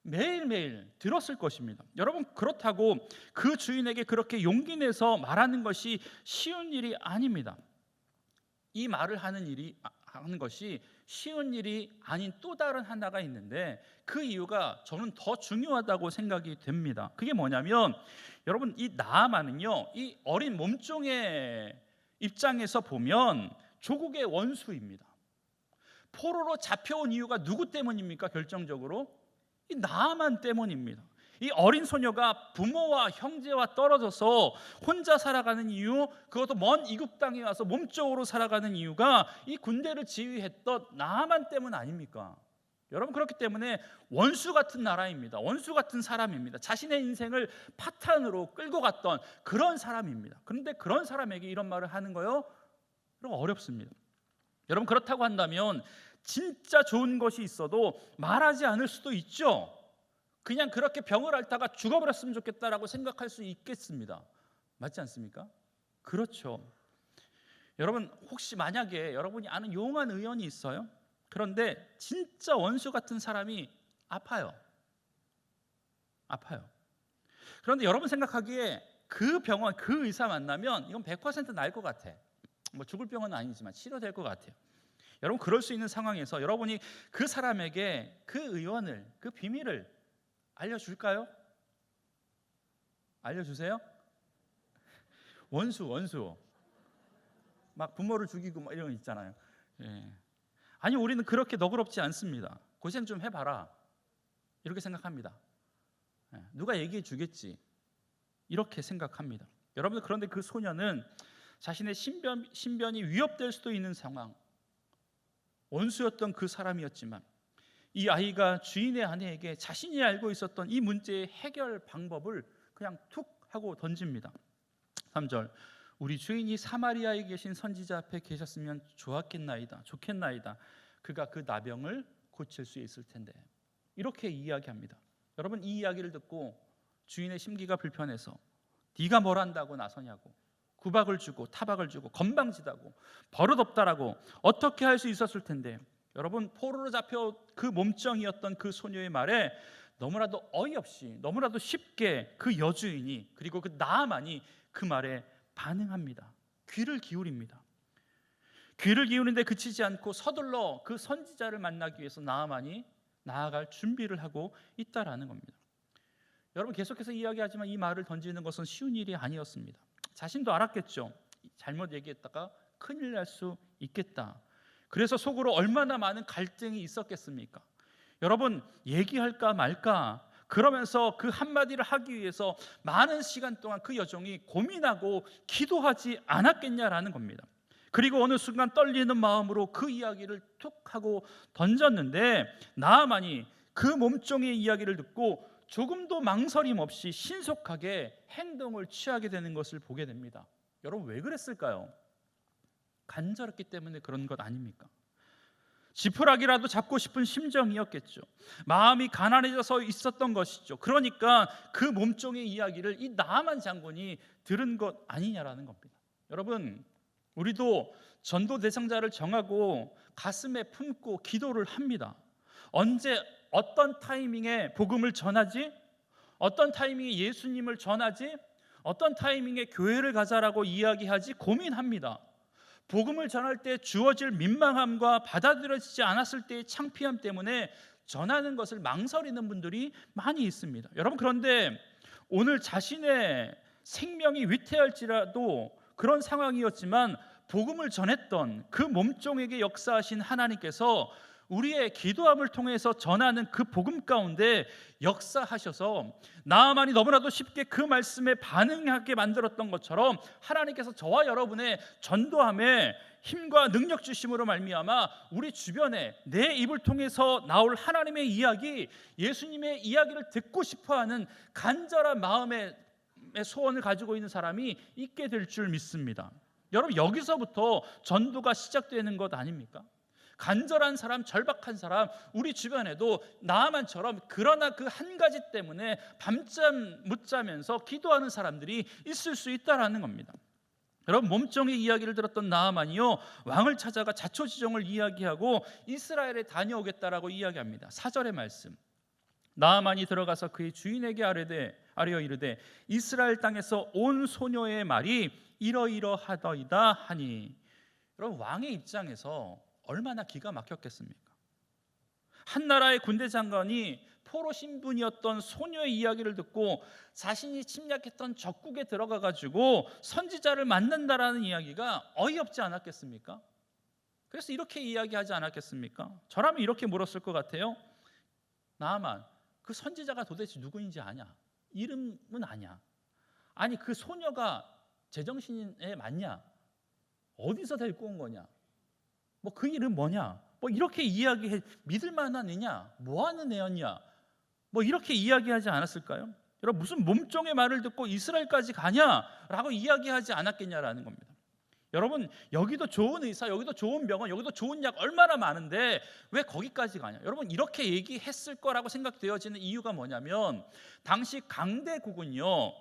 매일매일 들었을 것입니다. 여러분, 그렇다고 그 주인에게 그렇게 용기 내서 말하는 것이 쉬운 일이 아닙니다. 이 말을 하는 것이 쉬운 일이 아닌 또 다른 하나가 있는데 그 이유가 저는 더 중요하다고 생각이 됩니다. 그게 뭐냐면 여러분, 이 나아만은요, 이 어린 몸종의 입장에서 보면 조국의 원수입니다. 포로로 잡혀온 이유가 누구 때문입니까? 결정적으로 이 나아만 때문입니다. 이 어린 소녀가 부모와 형제와 떨어져서 혼자 살아가는 이유, 그것도 먼 이국 땅에 와서 몸종으로 살아가는 이유가 이 군대를 지휘했던 나아만 때문 아닙니까? 여러분, 그렇기 때문에 원수 같은 나라입니다. 원수 같은 사람입니다. 자신의 인생을 파탄으로 끌고 갔던 그런 사람입니다. 그런데 그런 사람에게 이런 말을 하는 거요? 여러분, 어렵습니다. 여러분, 그렇다고 한다면 진짜 좋은 것이 있어도 말하지 않을 수도 있죠. 그냥 그렇게 병을 앓다가 죽어버렸으면 좋겠다라고 생각할 수 있겠습니다. 맞지 않습니까? 그렇죠. 여러분, 혹시 만약에 여러분이 아는 용한 의원이 있어요? 그런데 진짜 원수 같은 사람이 아파요. 그런데 여러분 생각하기에 그 병원, 그 의사 만나면 이건 100% 나을 것 같아. 뭐 죽을 병은 아니지만 치료될 것 같아요. 여러분, 그럴 수 있는 상황에서 여러분이 그 사람에게 그 의원을, 그 비밀을 알려줄까요? 알려주세요? 원수 막 부모를 죽이고 막 이런 거 있잖아요. 예. 아니, 우리는 그렇게 너그럽지 않습니다. 고생 좀 해봐라 이렇게 생각합니다. 예. 누가 얘기해 주겠지 이렇게 생각합니다. 여러분, 그런데 그 소녀는 자신의 신변이 위협될 수도 있는 상황, 원수였던 그 사람이었지만 이 아이가 주인의 아내에게 자신이 알고 있었던 이 문제의 해결 방법을 그냥 툭 하고 던집니다. 3절, 우리 주인이 사마리아에 계신 선지자 앞에 계셨으면 좋겠나이다. 그가 그 나병을 고칠 수 있을 텐데. 이렇게 이야기합니다. 여러분, 이 이야기를 듣고 주인의 심기가 불편해서 네가 뭘 한다고 나서냐고 구박을 주고 타박을 주고 건방지다고 버릇없다라고 어떻게 할 수 있었을 텐데, 여러분, 포로로 잡혀 그 몸정이었던 그 소녀의 말에 너무나도 어이없이, 너무나도 쉽게 그 여주인이, 그리고 그 나아만이 그 말에 반응합니다. 귀를 기울입니다. 귀를 기울이는데 그치지 않고 서둘러 그 선지자를 만나기 위해서 나아만이 나아갈 준비를 하고 있다라는 겁니다. 여러분, 계속해서 이야기하지만 이 말을 던지는 것은 쉬운 일이 아니었습니다. 자신도 알았겠죠. 잘못 얘기했다가 큰일 날 수 있겠다. 그래서 속으로 얼마나 많은 갈등이 있었겠습니까? 여러분, 얘기할까 말까 그러면서 그 한마디를 하기 위해서 많은 시간 동안 그 여종이 고민하고 기도하지 않았겠냐라는 겁니다. 그리고 어느 순간 떨리는 마음으로 그 이야기를 툭 하고 던졌는데 나아만이 그 몸종의 이야기를 듣고 조금도 망설임 없이 신속하게 행동을 취하게 되는 것을 보게 됩니다. 여러분, 왜 그랬을까요? 간절했기 때문에 그런 것 아닙니까? 지푸라기라도 잡고 싶은 심정이었겠죠. 마음이 가난해져서 있었던 것이죠. 그러니까 그 몸종의 이야기를 이 나아만 장군이 들은 것 아니냐라는 겁니다. 여러분, 우리도 전도 대상자를 정하고 가슴에 품고 기도를 합니다. 언제 어떤 타이밍에 복음을 전하지? 어떤 타이밍에 예수님을 전하지? 어떤 타이밍에 교회를 가자라고 이야기하지? 고민합니다. 복음을 전할 때 주어질 민망함과 받아들여지지 않았을 때의 창피함 때문에 전하는 것을 망설이는 분들이 많이 있습니다. 여러분, 그런데 오늘 자신의 생명이 위태할지라도 그런 상황이었지만 복음을 전했던 그 몸종에게 역사하신 하나님께서 우리의 기도함을 통해서 전하는 그 복음 가운데 역사하셔서 나아만이 너무나도 쉽게 그 말씀에 반응하게 만들었던 것처럼 하나님께서 저와 여러분의 전도함에 힘과 능력 주심으로 말미암아 우리 주변에 내 입을 통해서 나올 하나님의 이야기, 예수님의 이야기를 듣고 싶어하는 간절한 마음의 소원을 가지고 있는 사람이 있게 될 줄 믿습니다. 여러분, 여기서부터 전도가 시작되는 것 아닙니까? 간절한 사람, 절박한 사람, 우리 주변에도 나아만처럼 그러나 그 한 가지 때문에 밤잠 못 자면서 기도하는 사람들이 있을 수 있다라는 겁니다. 여러분, 몸종의 이야기를 들었던 나아만이요, 왕을 찾아가 자초지종을 이야기하고 이스라엘에 다녀오겠다라고 이야기합니다. 4절의 말씀, 나아만이 들어가서 그의 주인에게 아뢰어 이르되 이스라엘 땅에서 온 소녀의 말이 이러이러하더이다 하니. 여러분, 왕의 입장에서 얼마나 기가 막혔겠습니까? 한 나라의 군대 장관이 포로 신분이었던 소녀의 이야기를 듣고 자신이 침략했던 적국에 들어가 가지고 선지자를 만난다라는 이야기가 어이없지 않았겠습니까? 그래서 이렇게 이야기하지 않았겠습니까? 저라면 이렇게 물었을 것 같아요. 나아만, 그 선지자가 도대체 누구인지 아냐? 이름은 아냐? 아니, 그 소녀가 제정신에 맞냐? 어디서 데리고 온 거냐? 뭐 그 이름 뭐냐? 뭐 이렇게 이야기해. 믿을 만한 애냐? 뭐 하는 애였냐? 뭐 이렇게 이야기하지 않았을까요? 여러분, 무슨 몸종의 말을 듣고 이스라엘까지 가냐라고 이야기하지 않았겠냐라는 겁니다. 여러분, 여기도 좋은 의사, 여기도 좋은 병원, 여기도 좋은 약 얼마나 많은데 왜 거기까지 가냐? 여러분, 이렇게 얘기했을 거라고 생각되어지는 이유가 뭐냐면, 당시 강대국은요,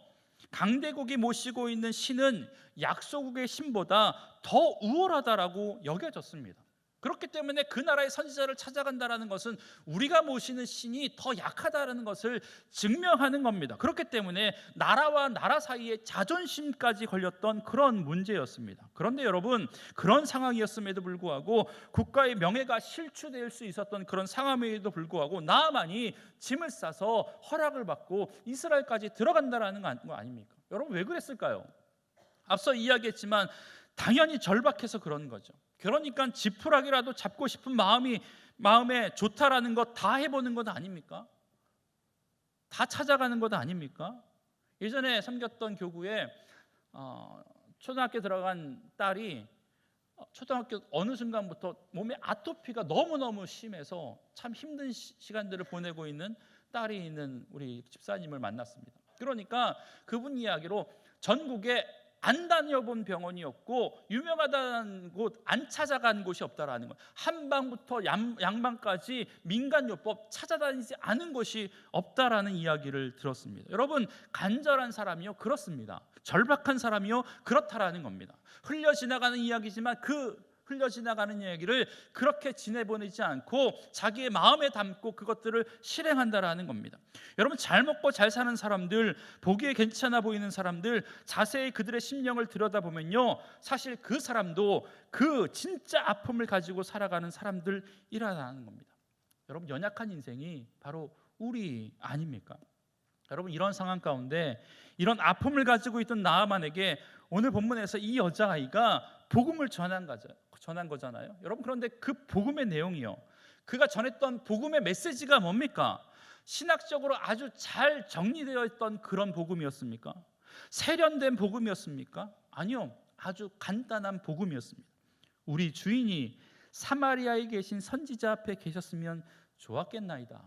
강대국이 모시고 있는 신은 약소국의 신보다 더 우월하다라고 여겨졌습니다. 그렇기 때문에 그 나라의 선지자를 찾아간다라는 것은 우리가 모시는 신이 더 약하다라는 것을 증명하는 겁니다. 그렇기 때문에 나라와 나라 사이에 자존심까지 걸렸던 그런 문제였습니다. 그런데 여러분, 그런 상황이었음에도 불구하고, 국가의 명예가 실추될 수 있었던 그런 상황에도 불구하고 나아만이 짐을 싸서 허락을 받고 이스라엘까지 들어간다라는 거 아닙니까? 여러분, 왜 그랬을까요? 앞서 이야기했지만 당연히 절박해서 그런 거죠. 그러니까 지푸라기라도 잡고 싶은 마음에 좋다라는 것 다 해보는 것 아닙니까? 다 찾아가는 것 아닙니까? 예전에 섬겼던 교구에 초등학교 들어간 딸이 초등학교 어느 순간부터 몸에 아토피가 너무너무 심해서 참 힘든 시간들을 보내고 있는 딸이 있는 우리 집사님을 만났습니다. 그러니까 그분 이야기로 전국에 안 다녀본 병원이 없고 유명하다는 곳 안 찾아간 곳이 없다라는 것, 한방부터 양방까지 민간요법 찾아다니지 않은 곳이 없다라는 이야기를 들었습니다. 여러분, 간절한 사람이요 그렇습니다. 절박한 사람이요 그렇다라는 겁니다. 흘려 지나가는 이야기지만 그 흘려 지나가는 이야기를 그렇게 지내보내지 않고 자기의 마음에 담고 그것들을 실행한다라는 겁니다. 여러분, 잘 먹고 잘 사는 사람들, 보기에 괜찮아 보이는 사람들, 자세히 그들의 심령을 들여다보면요, 사실 그 사람도 그 진짜 아픔을 가지고 살아가는 사람들이라는 겁니다. 여러분, 연약한 인생이 바로 우리 아닙니까? 여러분, 이런 상황 가운데 이런 아픔을 가지고 있던 나아만에게 오늘 본문에서 이 여자아이가 복음을 전한 거잖아요. 여러분, 그런데 그 복음의 내용이요, 그가 전했던 복음의 메시지가 뭡니까? 신학적으로 아주 잘 정리되어 있던 그런 복음이었습니까? 세련된 복음이었습니까? 아니요, 아주 간단한 복음이었습니다. 우리 주인이 사마리아에 계신 선지자 앞에 계셨으면 좋았겠나이다.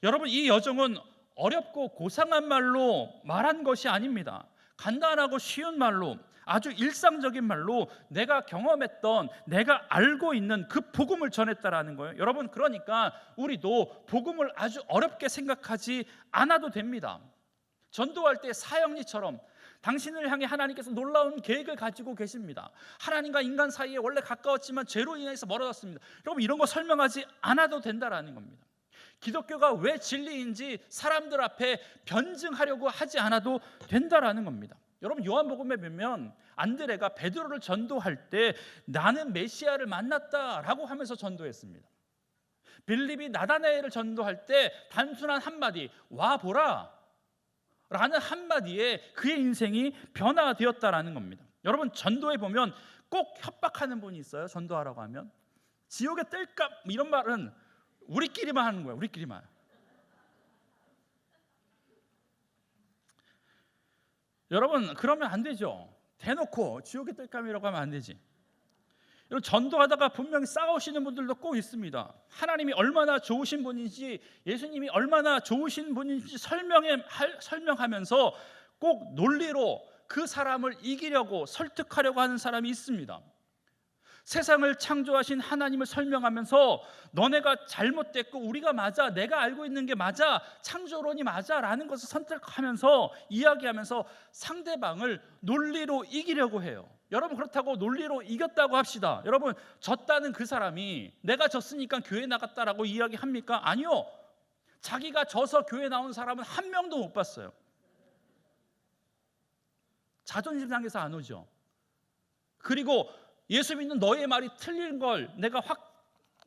여러분, 이 여정은 어렵고 고상한 말로 말한 것이 아닙니다. 간단하고 쉬운 말로, 아주 일상적인 말로 내가 경험했던, 내가 알고 있는 그 복음을 전했다라는 거예요. 여러분, 그러니까 우리도 복음을 아주 어렵게 생각하지 않아도 됩니다. 전도할 때 사형리처럼 당신을 향해 하나님께서 놀라운 계획을 가지고 계십니다. 하나님과 인간 사이에 원래 가까웠지만 죄로 인해서 멀어졌습니다. 여러분, 이런 거 설명하지 않아도 된다라는 겁니다. 기독교가 왜 진리인지 사람들 앞에 변증하려고 하지 않아도 된다라는 겁니다. 여러분, 요한복음에 보면 안드레가 베드로를 전도할 때 나는 메시아를 만났다라고 하면서 전도했습니다. 빌립이 나다나엘을 전도할 때 단순한 한마디, 와 보라 라는 한마디에 그의 인생이 변화되었다라는 겁니다. 여러분, 전도에 보면 꼭 협박하는 분이 있어요. 전도하라고 하면 지옥에 뜰까 이런 말은 우리끼리만 하는 거예요. 우리끼리만. 여러분, 그러면 안 되죠. 대놓고 지옥에 뜰감이라고 하면 안 되지. 여러분, 전도하다가 분명히 싸우시는 분들도 꼭 있습니다. 하나님이 얼마나 좋으신 분인지, 예수님이 얼마나 좋으신 분인지 설명하면서 꼭 논리로 그 사람을 이기려고 설득하려고 하는 사람이 있습니다. 세상을 창조하신 하나님을 설명하면서 너네가 잘못됐고 우리가 맞아, 내가 알고 있는 게 맞아, 창조론이 맞아 라는 것을 선택하면서 이야기하면서 상대방을 논리로 이기려고 해요. 여러분, 그렇다고 논리로 이겼다고 합시다. 여러분, 졌다는 그 사람이 내가 졌으니까 교회 나갔다라고 이야기합니까? 아니요. 자기가 져서 교회 나온 사람은 한 명도 못 봤어요. 자존심 상해서 안 오죠. 그리고 예수 믿는 너의 말이 틀린 걸 내가 확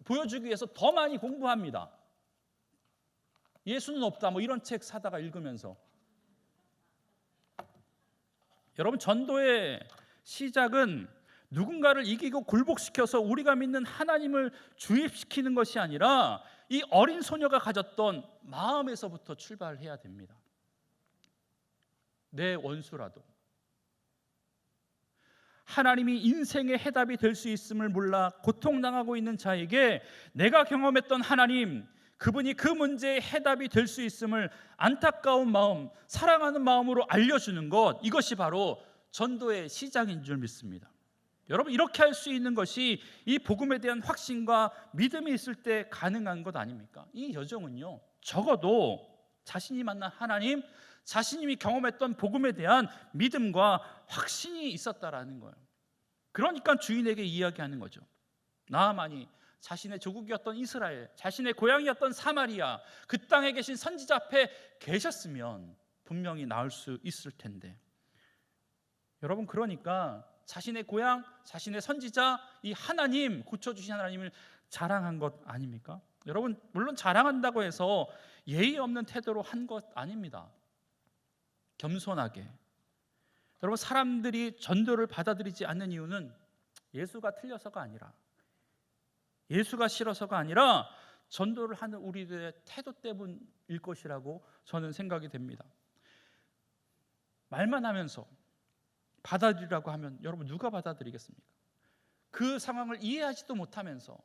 보여주기 위해서 더 많이 공부합니다. 예수는 없다 뭐 이런 책 사다가 읽으면서. 여러분, 전도의 시작은 누군가를 이기고 굴복시켜서 우리가 믿는 하나님을 주입시키는 것이 아니라 이 어린 소녀가 가졌던 마음에서부터 출발해야 됩니다. 내 원수라도 하나님이 인생의 해답이 될 수 있음을 몰라 고통당하고 있는 자에게 내가 경험했던 하나님, 그분이 그 문제의 해답이 될 수 있음을 안타까운 마음, 사랑하는 마음으로 알려주는 것, 이것이 바로 전도의 시작인 줄 믿습니다. 여러분, 이렇게 할 수 있는 것이 이 복음에 대한 확신과 믿음이 있을 때 가능한 것 아닙니까? 이 여정은요, 적어도 자신이 만난 하나님, 자신이 경험했던 복음에 대한 믿음과 확신이 있었다라는 거예요. 그러니까 주인에게 이야기하는 거죠. 나아만이 자신의 조국이었던 이스라엘, 자신의 고향이었던 사마리아, 그 땅에 계신 선지자 앞에 계셨으면 분명히 나을 수 있을 텐데. 여러분, 그러니까 자신의 고향, 자신의 선지자, 이 하나님, 고쳐주신 하나님을 자랑한 것 아닙니까? 여러분, 물론 자랑한다고 해서 예의 없는 태도로 한 것 아닙니다. 겸손하게. 여러분, 사람들이 전도를 받아들이지 않는 이유는 예수가 틀려서가 아니라, 예수가 싫어서가 아니라 전도를 하는 우리들의 태도 때문일 것이라고 저는 생각이 됩니다. 말만 하면서 받아들이라고 하면 여러분, 누가 받아들이겠습니까? 그 상황을 이해하지도 못하면서,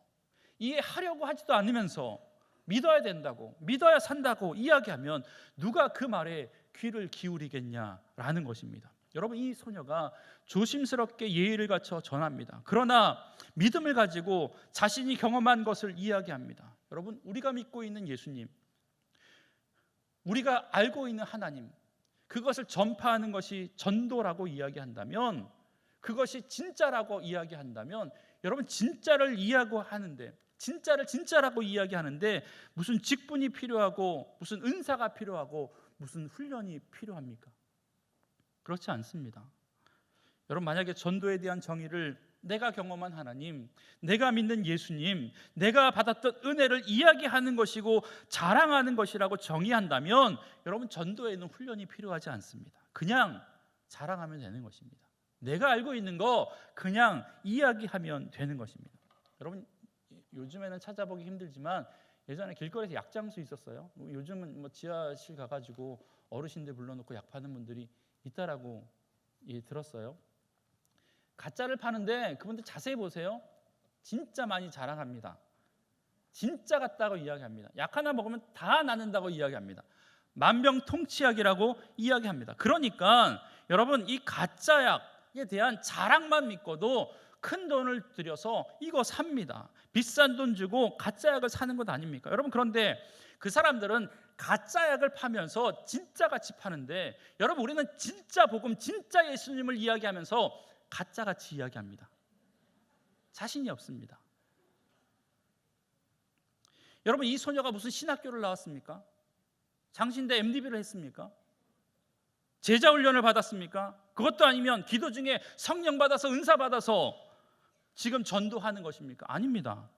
이해하려고 하지도 않으면서 믿어야 된다고, 믿어야 산다고 이야기하면 누가 그 말에 귀를 기울이겠냐라는 것입니다. 여러분, 이 소녀가 조심스럽게 예의를 갖춰 전합니다. 그러나 믿음을 가지고 자신이 경험한 것을 이야기합니다. 여러분, 우리가 믿고 있는 예수님, 우리가 알고 있는 하나님, 그것을 전파하는 것이 전도라고 이야기한다면, 그것이 진짜라고 이야기한다면, 여러분, 진짜를 이야기하는데, 진짜를 진짜라고 이야기하는데 무슨 직분이 필요하고 무슨 은사가 필요하고 무슨 훈련이 필요합니까? 그렇지 않습니다. 여러분, 만약에 전도에 대한 정의를 내가 경험한 하나님, 내가 믿는 예수님, 내가 받았던 은혜를 이야기하는 것이고 자랑하는 것이라고 정의한다면 여러분, 전도에는 훈련이 필요하지 않습니다. 그냥 자랑하면 되는 것입니다. 내가 알고 있는 거 그냥 이야기하면 되는 것입니다. 여러분, 요즘에는 찾아보기 힘들지만 예전에 길거리에서 약장수 있었어요. 요즘은 뭐 지하실 가가지고 어르신들 불러놓고 약 파는 분들이 있다라고 들었어요. 가짜를 파는데 그분들 자세히 보세요. 진짜 많이 자랑합니다. 진짜 같다고 이야기합니다. 약 하나 먹으면 다 낫는다고 이야기합니다. 만병통치약이라고 이야기합니다. 그러니까 여러분, 이 가짜 약에 대한 자랑만 믿고도 큰 돈을 들여서 이거 삽니다. 비싼 돈 주고 가짜 약을 사는 것 아닙니까? 여러분, 그런데 그 사람들은 가짜 약을 파면서 진짜같이 파는데, 여러분, 우리는 진짜 복음, 진짜 예수님을 이야기하면서 가짜같이 이야기합니다. 자신이 없습니다. 여러분, 이 소녀가 무슨 신학교를 나왔습니까? 장신대 MDB를 했습니까? 제자훈련을 받았습니까? 그것도 아니면 기도 중에 성령 받아서 은사 받아서 지금 전도하는 것입니까? 아닙니다.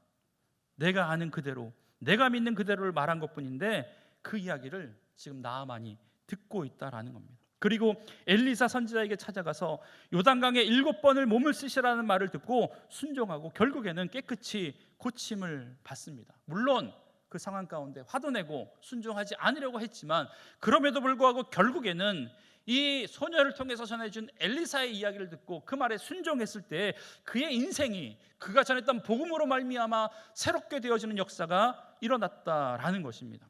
내가 아는 그대로, 내가 믿는 그대로를 말한 것뿐인데 그 이야기를 지금 나아만이 듣고 있다라는 겁니다. 그리고 엘리사 선지자에게 찾아가서 요단강에 7번을 몸을 쓰시라는 말을 듣고 순종하고 결국에는 깨끗이 고침을 받습니다. 물론 그 상황 가운데 화도 내고 순종하지 않으려고 했지만 그럼에도 불구하고 결국에는 이 소녀를 통해서 전해준 엘리사의 이야기를 듣고 그 말에 순종했을 때 그의 인생이 그가 전했던 복음으로 말미암아 새롭게 되어지는 역사가 일어났다라는 것입니다.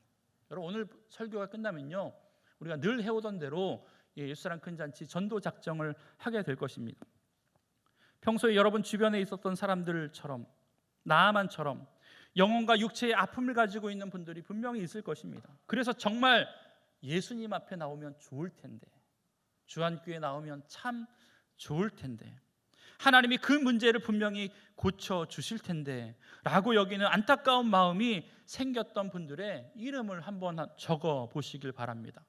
여러분, 오늘 설교가 끝나면요, 우리가 늘 해오던 대로 예수사랑 큰 잔치 전도 작정을 하게 될 것입니다. 평소에 여러분 주변에 있었던 사람들처럼, 나아만처럼 영혼과 육체의 아픔을 가지고 있는 분들이 분명히 있을 것입니다. 그래서 정말 예수님 앞에 나오면 좋을 텐데, 주안교회 나오면 참 좋을 텐데, 하나님이 그 문제를 분명히 고쳐주실 텐데 라고 여기는 안타까운 마음이 생겼던 분들의 이름을 한번 적어 보시길 바랍니다.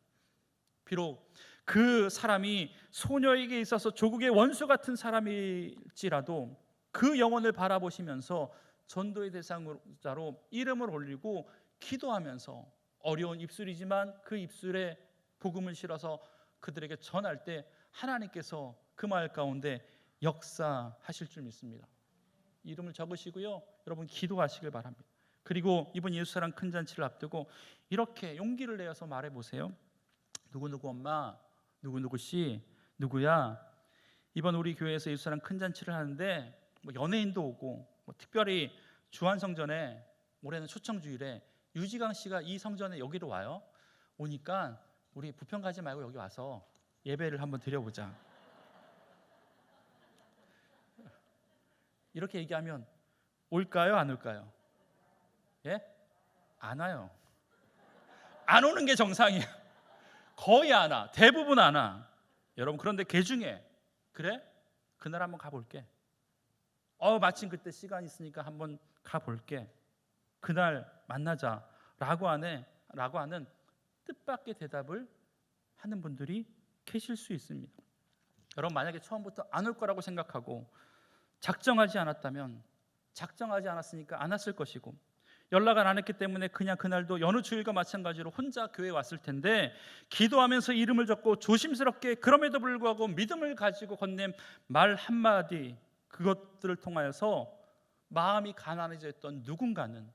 비록 그 사람이 소녀에게 있어서 조국의 원수 같은 사람일지라도 그 영혼을 바라보시면서 전도의 대상자로 이름을 올리고 기도하면서 어려운 입술이지만 그 입술에 복음을 실어서 그들에게 전할 때 하나님께서 그 마을 가운데 역사하실 줄 믿습니다. 이름을 적으시고요, 여러분 기도하시길 바랍니다. 그리고 이번 예수사랑 큰 잔치를 앞두고 이렇게 용기를 내어서 말해보세요. 누구누구 엄마, 누구누구 씨, 누구야, 이번 우리 교회에서 예수사랑 큰 잔치를 하는데 뭐 연예인도 오고 뭐 특별히 주한성전에 올해는 초청주일에 유지강 씨가 이 성전에 여기로 와요. 오니까 우리 부평 가지 말고 여기 와서 예배를 한번 드려보자. 이렇게 얘기하면 올까요, 안 올까요? 예? 안 와요. 안 오는 게 정상이에요. 거의 안 와. 대부분 안 와. 여러분, 그런데 그 중에 그래? 그날 한번 가볼게. 마침 그때 시간 있으니까 한번 가볼게. 그날 만나자라고 하는 뜻밖의 대답을 하는 분들이 계실 수 있습니다. 여러분, 만약에 처음부터 안 올 거라고 생각하고 작정하지 않았으니까 안 왔을 것이고, 연락을 안 했기 때문에 그냥 그날도 여느 주일과 마찬가지로 혼자 교회에 왔을 텐데, 기도하면서 이름을 적고 조심스럽게 그럼에도 불구하고 믿음을 가지고 건넨 말 한마디, 그것들을 통하여서 마음이 가난해져 있던 누군가는,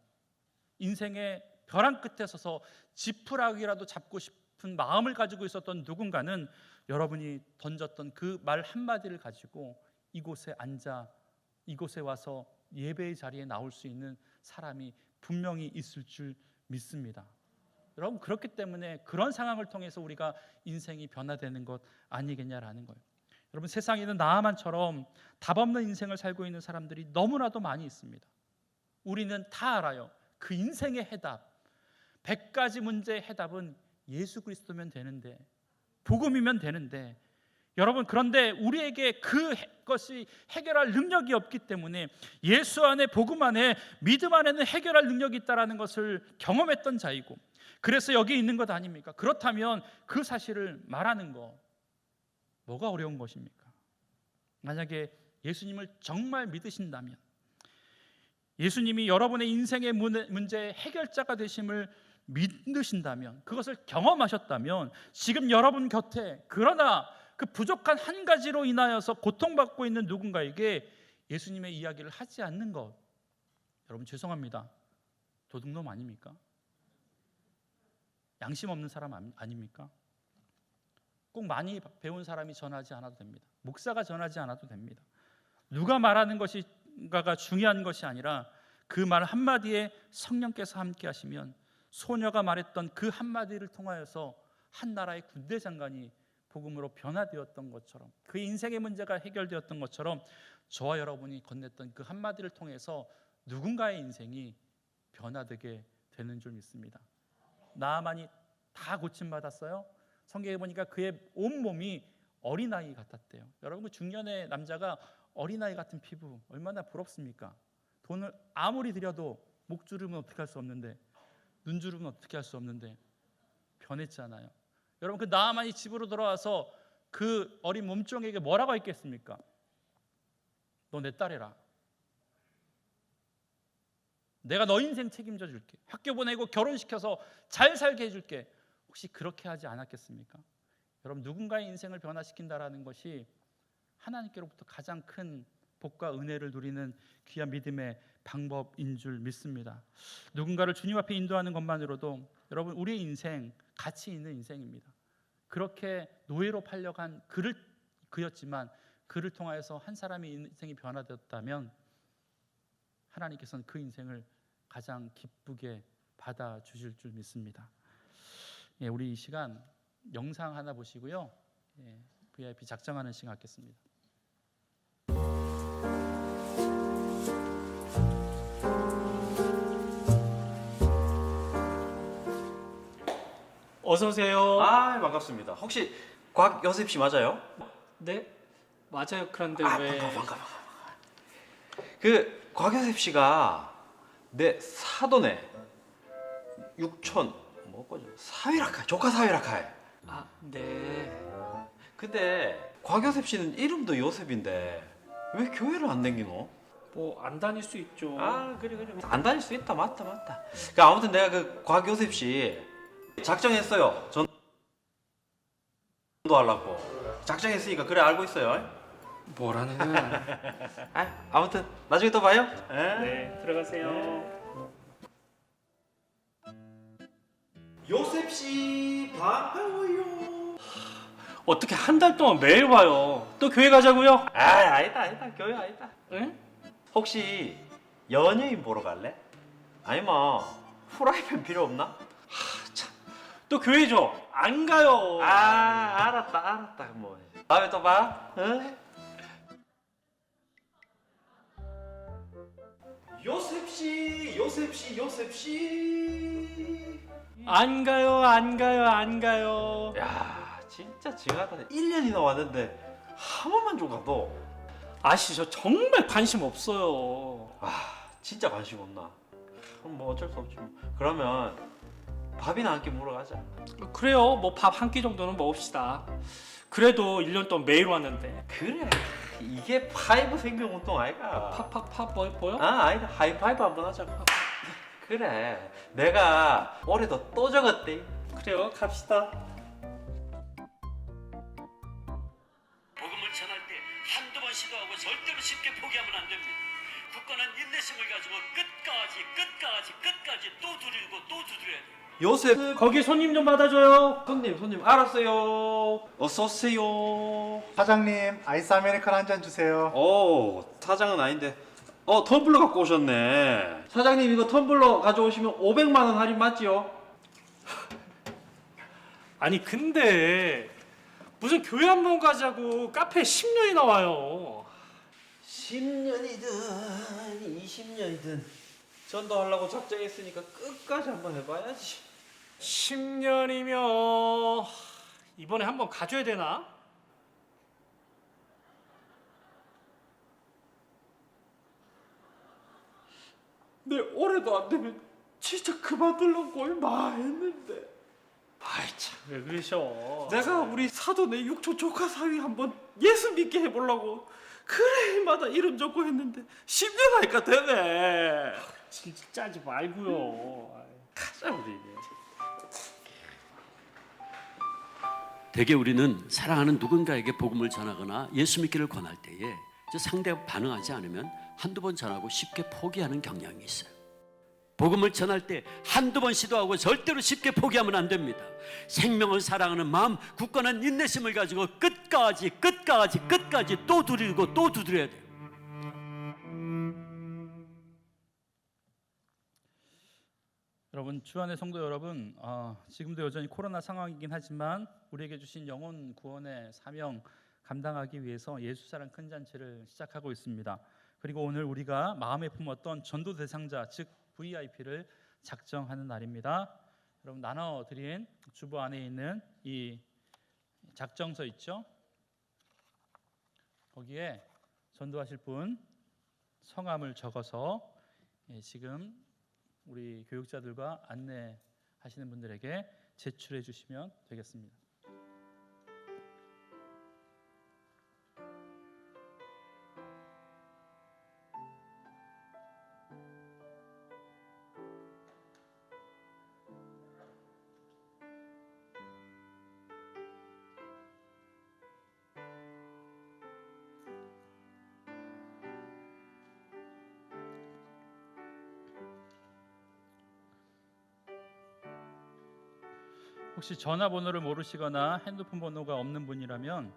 인생의 벼랑 끝에 서서 지푸라기라도 잡고 싶은 마음을 가지고 있었던 누군가는 여러분이 던졌던 그 말 한마디를 가지고 이곳에 앉아 이곳에 와서 예배의 자리에 나올 수 있는 사람이 분명히 있을 줄 믿습니다. 여러분, 그렇기 때문에 그런 상황을 통해서 우리가 인생이 변화되는 것 아니겠냐라는 거예요. 여러분, 세상에는 나아만처럼 답 없는 인생을 살고 있는 사람들이 너무나도 많이 있습니다. 우리는 다 알아요. 그 인생의 해답, 100가지 문제의 해답은 예수 그리스도면 되는데, 복음이면 되는데, 여러분, 그런데 우리에게 그것이 해결할 능력이 없기 때문에 예수 안에, 복음 안에, 믿음 안에는 해결할 능력이 있다는 것을 경험했던 자이고, 그래서 여기 있는 것 아닙니까? 그렇다면 그 사실을 말하는 거 뭐가 어려운 것입니까? 만약에 예수님을 정말 믿으신다면, 예수님이 여러분의 인생의 문제의 해결자가 되심을 믿으신다면, 그것을 경험하셨다면, 지금 여러분 곁에 그러나 그 부족한 한 가지로 인하여서 고통받고 있는 누군가에게 예수님의 이야기를 하지 않는 것, 여러분 죄송합니다. 도둑놈 아닙니까? 양심 없는 사람 아닙니까? 꼭 많이 배운 사람이 전하지 않아도 됩니다. 목사가 전하지 않아도 됩니다. 누가 말하는 것인가가 중요한 것이 아니라 그 말 한마디에 성령께서 함께 하시면, 소녀가 말했던 그 한마디를 통하여서 한 나라의 군대 장관이 복음으로 변화되었던 것처럼, 그 인생의 문제가 해결되었던 것처럼, 저와 여러분이 건넸던 그 한마디를 통해서 누군가의 인생이 변화되게 되는 줄 믿습니다. 나아만이 다 고침받았어요. 성경에 보니까 그의 온몸이 어린아이 같았대요. 여러분, 그 중년의 남자가 어린아이 같은 피부 얼마나 부럽습니까? 돈을 아무리 들여도 목주름은 어떻게 할 수 없는데, 눈주름은 어떻게 할 수 없는데 변했잖아요. 여러분, 그 나아만이 집으로 돌아와서 그 어린 몸종에게 뭐라고 했겠습니까? 너 내 딸이라. 내가 너 인생 책임져 줄게. 학교 보내고 결혼시켜서 잘 살게 해줄게. 혹시 그렇게 하지 않았겠습니까? 여러분, 누군가의 인생을 변화시킨다라는 것이 하나님께로부터 가장 큰 복과 은혜를 누리는 귀한 믿음의 방법인 줄 믿습니다. 누군가를 주님 앞에 인도하는 것만으로도 여러분, 우리의 인생 가치 있는 인생입니다. 그렇게 노예로 팔려간 그였지만 그를 통하여서 한 사람의 인생이 변화되었다면 하나님께서는 그 인생을 가장 기쁘게 받아주실 줄 믿습니다. 우리 이 시간 영상 하나 보시고요, VIP 작정하는 시간 갖겠습니다. 어서 오세요. 아, 반갑습니다. 혹시 곽요셉 씨 맞아요? 네, 맞아요. 그런데 왜? 반가. 그 곽요셉 씨가 내 사돈의 육촌 뭐거죠? 사위라카이, 조카 사위라카이. 아, 네. 근데 곽요셉 씨는 이름도 요셉인데 왜 교회를 안 다니노? 뭐 안 다닐 수 있죠. 아 그래 안 다닐 수 있다 맞다. 그 아무튼 내가 그 곽요셉 씨 작정했어요. 전도하려고 작정했으니까 그래 알고 있어요. 뭐라는 거야? 아무튼 나중에 또 봐요. 네, 들어가세요. 요셉 씨 반가워요. 어떻게 한 달 동안 매일 와요? 또 교회 가자고요? 아니다 교회 아니다. 응? 혹시 연예인 보러 갈래? 아니면 프라이팬 필요 없나? 또 교회죠? 안 가요. 알았다 뭐 다음에 또 봐. 응? 요셉 씨. 안 가요. 야 진짜 징하다. 1년이나 왔는데 한 번만 좀 가도 아시죠? 정말 관심 없어요. 진짜 관심 없나? 그럼 뭐 어쩔 수 없지 뭐. 그러면 밥이나 한 끼 먹으러 가자. 그래요. 뭐 밥 한 끼 정도는 먹읍시다. 그래도 1년 동안 매일 왔는데. 그래 이게 파이브 생명 운동 아이가. 팝 뭐요? 아니다 하이파이브 한번 하자. 그래 내가 올해도 또 적었대. 그래요. 갑시다. 복음을 전할 때 한두 번 시도하고 절대로 쉽게 포기하면 안 됩니다. 굳건한 인내심을 가지고 끝까지 또 두드리고 또 두드려야 돼요. 요셉 거기 손님 좀 받아줘요. 손님 알았어요. 어서 오세요. 사장님 아이스 아메리카노 한 잔 주세요. 오 사장은 아닌데 텀블러 갖고 오셨네. 사장님 이거 텀블러 가져오시면 500만 원 할인 맞지요? 아니 근데 무슨 교회 한 번 가자고 카페에 10년이 나와요. 10년이든 20년이든 전도하려고 작정했으니까 끝까지 한번 해봐야지. 10년이면 이번에 한 번 가줘야 되나? 내 올해도 안 되면 진짜 그만두려고 얼마 했는데. 아이 참. 왜 그러셔? 내가 우리 사돈의 육촌 조카 사위 한번 예수 믿게 해보려고 그래마다 이름 적고 했는데 10년 하니까 되네. 진짜 짜지 말고요. 가자 우리. 대개 우리는 사랑하는 누군가에게 복음을 전하거나 예수 믿기를 권할 때에 상대가 반응하지 않으면 한두 번 전하고 쉽게 포기하는 경향이 있어요. 복음을 전할 때 한두 번 시도하고 절대로 쉽게 포기하면 안 됩니다. 생명을 사랑하는 마음, 굳건한 인내심을 가지고 끝까지 또 두드리고 또 두드려야 돼요. 여러분 주안의 성도 여러분, 지금도 여전히 코로나 상황이긴 하지만 우리에게 주신 영혼 구원의 사명 감당하기 위해서 예수사랑 큰 잔치를 시작하고 있습니다. 그리고 오늘 우리가 마음에 품었던 전도 대상자 즉 VIP를 작정하는 날입니다. 여러분 나눠드린 주보 안에 있는 이 작정서 있죠? 거기에 전도하실 분 성함을 적어서 지금 우리 교육자들과 안내하시는 분들에게 제출해 주시면 되겠습니다. 혹시 전화번호를 모르시거나 핸드폰 번호가 없는 분이라면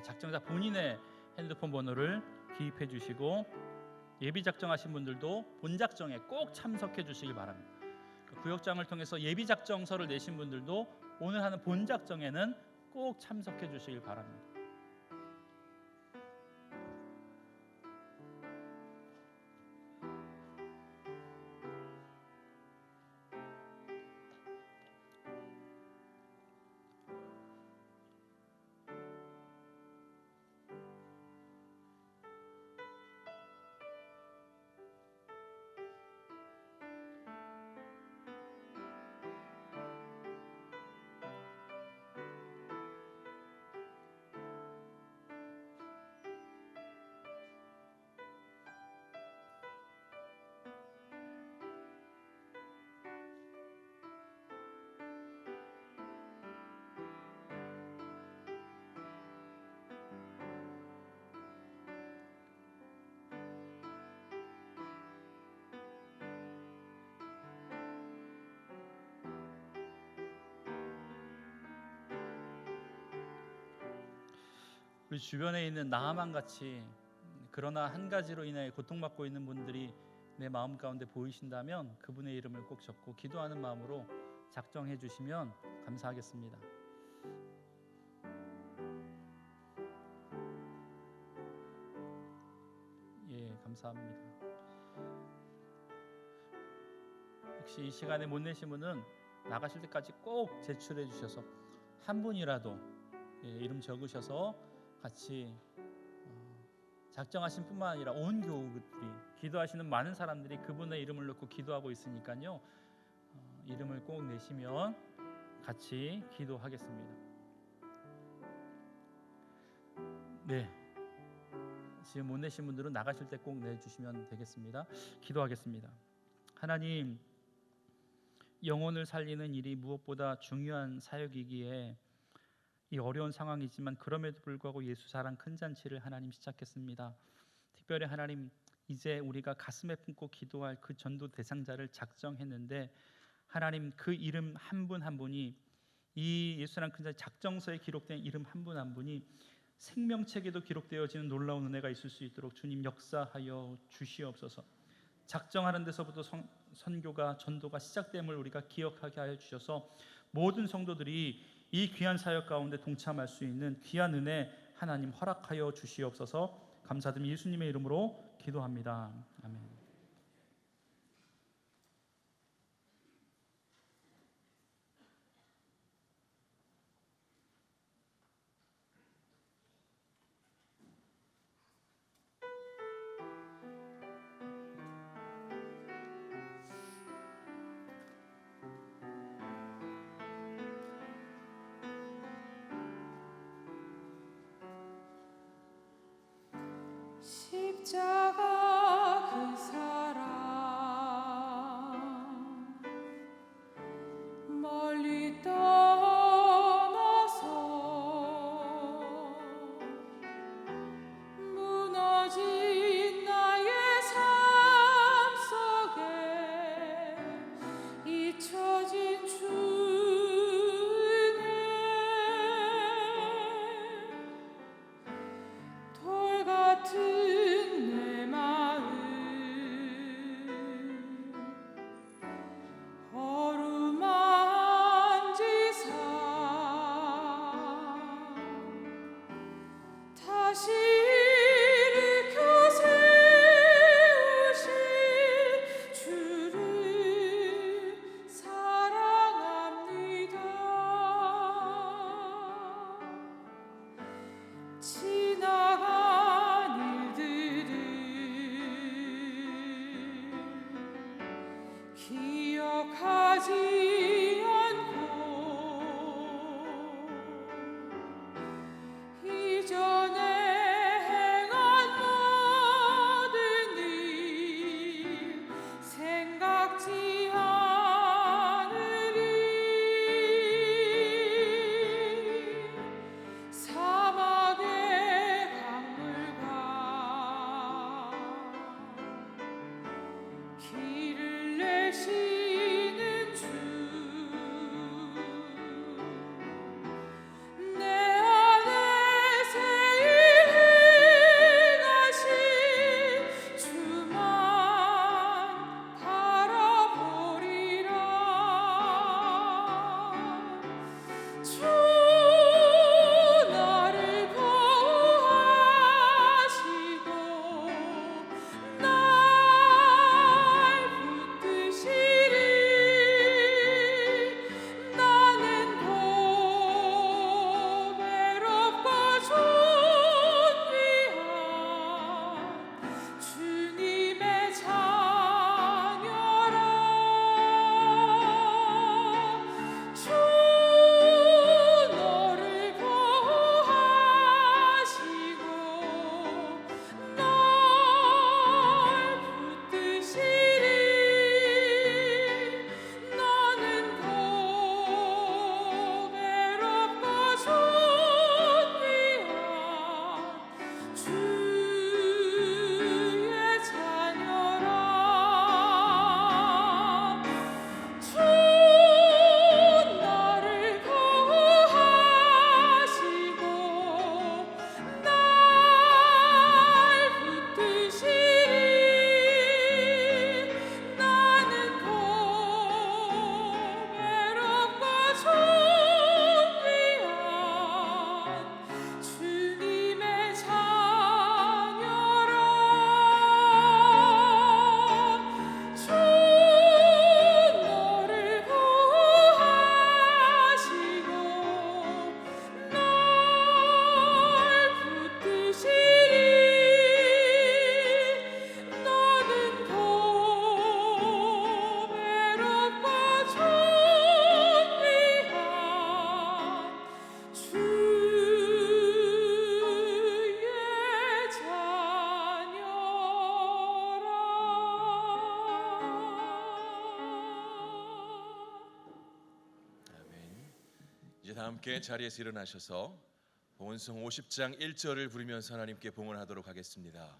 작정자 본인의 핸드폰 번호를 기입해 주시고 예비 작정하신 분들도 본 작정에 꼭 참석해 주시길 바랍니다. 구역장을 통해서 예비 작정서를 내신 분들도 오늘 하는 본 작정에는 꼭 참석해 주시길 바랍니다. 우리 주변에 있는 나아만 같이 그러나 한 가지로 인해 고통받고 있는 분들이 내 마음 가운데 보이신다면 그분의 이름을 꼭 적고 기도하는 마음으로 작정해 주시면 감사하겠습니다. 예, 감사합니다. 혹시 이 시간에 못 내신 분은 나가실 때까지 꼭 제출해 주셔서 한 분이라도 이름 적으셔서 같이 작정하신 뿐만 아니라 온 교우들이 기도하시는 많은 사람들이 그분의 이름을 넣고 기도하고 있으니까요. 이름을 꼭 내시면 같이 기도하겠습니다. 네, 지금 못 내신 분들은 나가실 때 꼭 내주시면 되겠습니다. 기도하겠습니다. 하나님, 영혼을 살리는 일이 무엇보다 중요한 사역이기에 이 어려운 상황이지만 그럼에도 불구하고 예수 사랑 큰 잔치를 하나님 시작했습니다. 특별히 하나님, 이제 우리가 가슴에 품고 기도할 그 전도 대상자를 작정했는데 하나님, 그 이름 한 분 한 분이 이 예수 사랑 큰 잔치 작정서에 기록된 이름 한 분 한 분이 생명책에도 기록되어지는 놀라운 은혜가 있을 수 있도록 주님 역사하여 주시옵소서. 작정하는 데서부터 선교가 전도가 시작됨을 우리가 기억하게 하여 주셔서 모든 성도들이 이 귀한 사역 가운데 동참할 수 있는 귀한 은혜 하나님 허락하여 주시옵소서. 감사드리며 예수님의 이름으로 기도합니다. 아멘. 십자가 그 이제 다 함께 자리에서 일어나셔서 본성 50장 1절을 부르면서 하나님께 봉헌하도록 하겠습니다.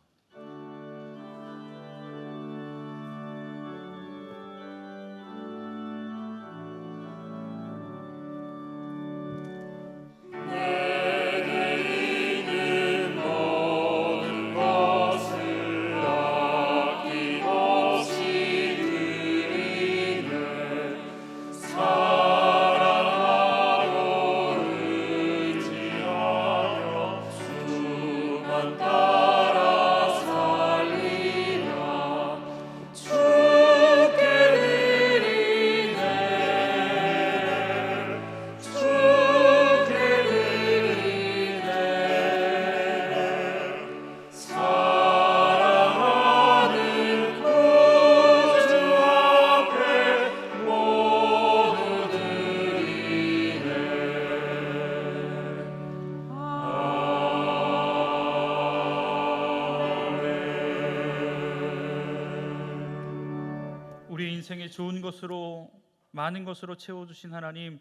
우리 인생에 좋은 것으로 많은 것으로 채워주신 하나님,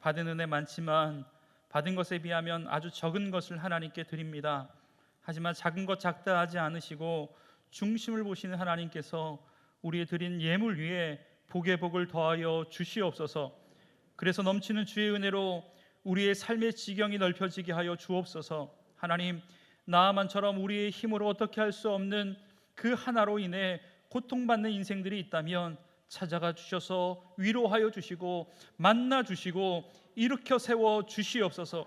받은 은혜 많지만 받은 것에 비하면 아주 적은 것을 하나님께 드립니다. 하지만 작은 것 작다 하지 않으시고 중심을 보시는 하나님께서 우리의 드린 예물 위에 복의 복을 더하여 주시옵소서. 그래서 넘치는 주의 은혜로 우리의 삶의 지경이 넓혀지게 하여 주옵소서. 하나님, 나아만처럼 우리의 힘으로 어떻게 할 수 없는 그 하나로 인해 고통받는 인생들이 있다면 찾아가 주셔서 위로하여 주시고 만나 주시고 일으켜 세워 주시옵소서.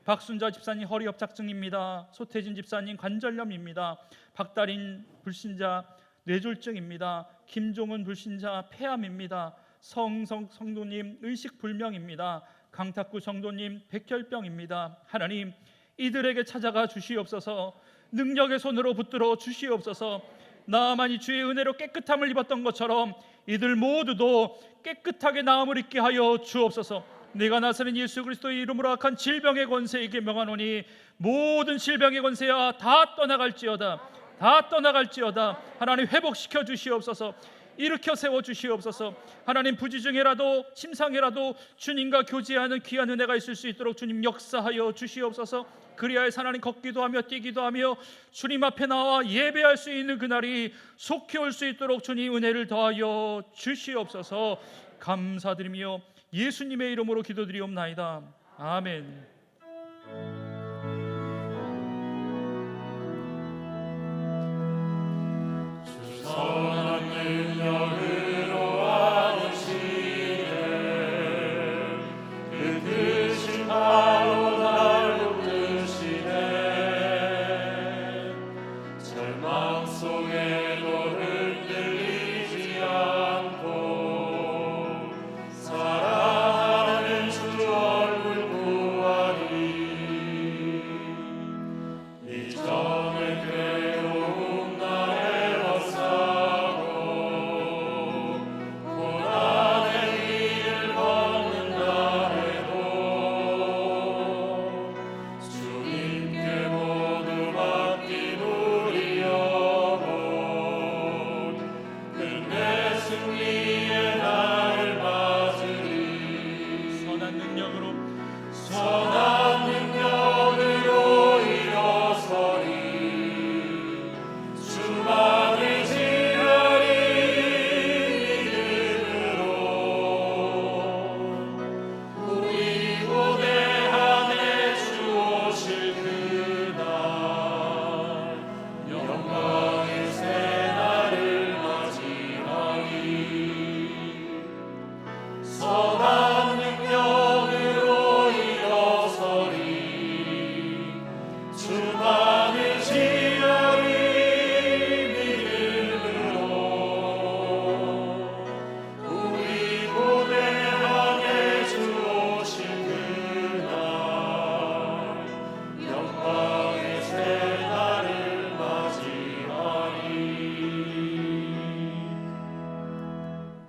박순자 집사님 허리 협착증입니다. 소태진 집사님 관절염입니다. 박다린 불신자 뇌졸중입니다. 김종은 불신자 폐암입니다. 성도님 의식불명입니다. 강탁구 성도님 백혈병입니다. 하나님, 이들에게 찾아가 주시옵소서. 능력의 손으로 붙들어 주시옵소서. 나만이 주의 은혜로 깨끗함을 입었던 것처럼 이들 모두도 깨끗하게 나음을 입게 하여 주옵소서. 내가 나서는 예수 그리스도의 이름으로 악한 질병의 권세에게 명하노니 모든 질병의 권세야 다 떠나갈지어다. 다 떠나갈지어다. 하나님, 회복시켜 주시옵소서. 일으켜 세워 주시옵소서. 하나님, 부지 중에라도 침상에라도 주님과 교제하는 귀한 은혜가 있을 수 있도록 주님 역사하여 주시옵소서. 그리하여 하나님, 걷기도 하며 뛰기도 하며 주님 앞에 나와 예배할 수 있는 그날이 속히 올 수 있도록 주님 은혜를 더하여 주시옵소서. 감사드리며 예수님의 이름으로 기도드리옵나이다. 아멘.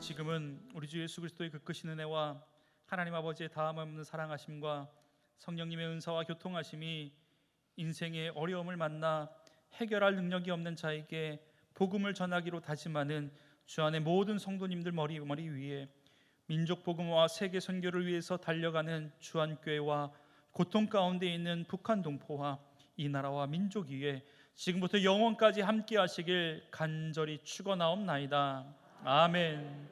지금은 우리 주 예수 그리스도의 그 크신 은혜와 하나님 아버지의 다함없는 사랑하심과 성령님의 은사와 교통하심이 인생의 어려움을 만나 해결할 능력이 없는 자에게 복음을 전하기로 다짐하는 주 안의 모든 성도님들 머리 위에 민족 복음화와 세계 선교를 위해서 달려가는 주한교회와 고통 가운데 있는 북한 동포와 이 나라와 민족 위에 지금부터 영원까지 함께 하시길 간절히 축원하옵나이다. 아멘.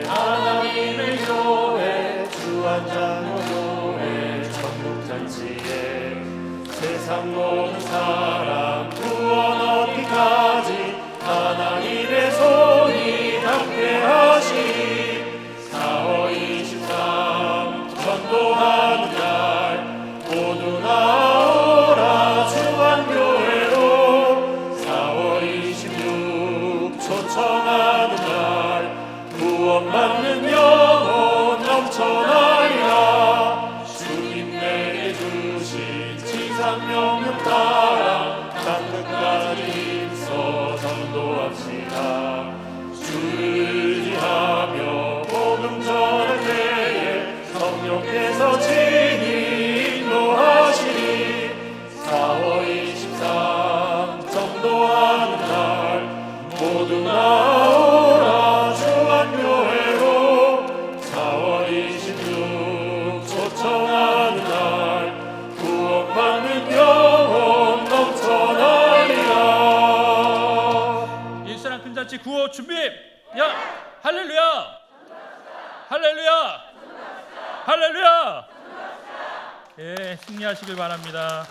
하나님의 교회 주한장로 교회 전국잔치에 세상 모든 사람 구원 얻기까지 하나님의 손이 함께하시니 4월 23 전도하는 날 모두 나오라 주한교회로 4월 26 초청하는 날 구원받는 영혼 넘쳐나리라. 주님 내게 주신 지상명령 따라 땅끝까지 힘써 전도합시다. 주를 의지하며 복음 전할 때에 성령께서 친히 인도하시니 4월 23 전도하는 날 모두 나오라 주한교회로 4월 26 초청하는 날 구원받는 영혼 넘쳐나리라. 일사랑 큰잔치 구호 준비. 야, 할렐루야, 할렐루야, 할렐루야. 예, 승리하시길 바랍니다.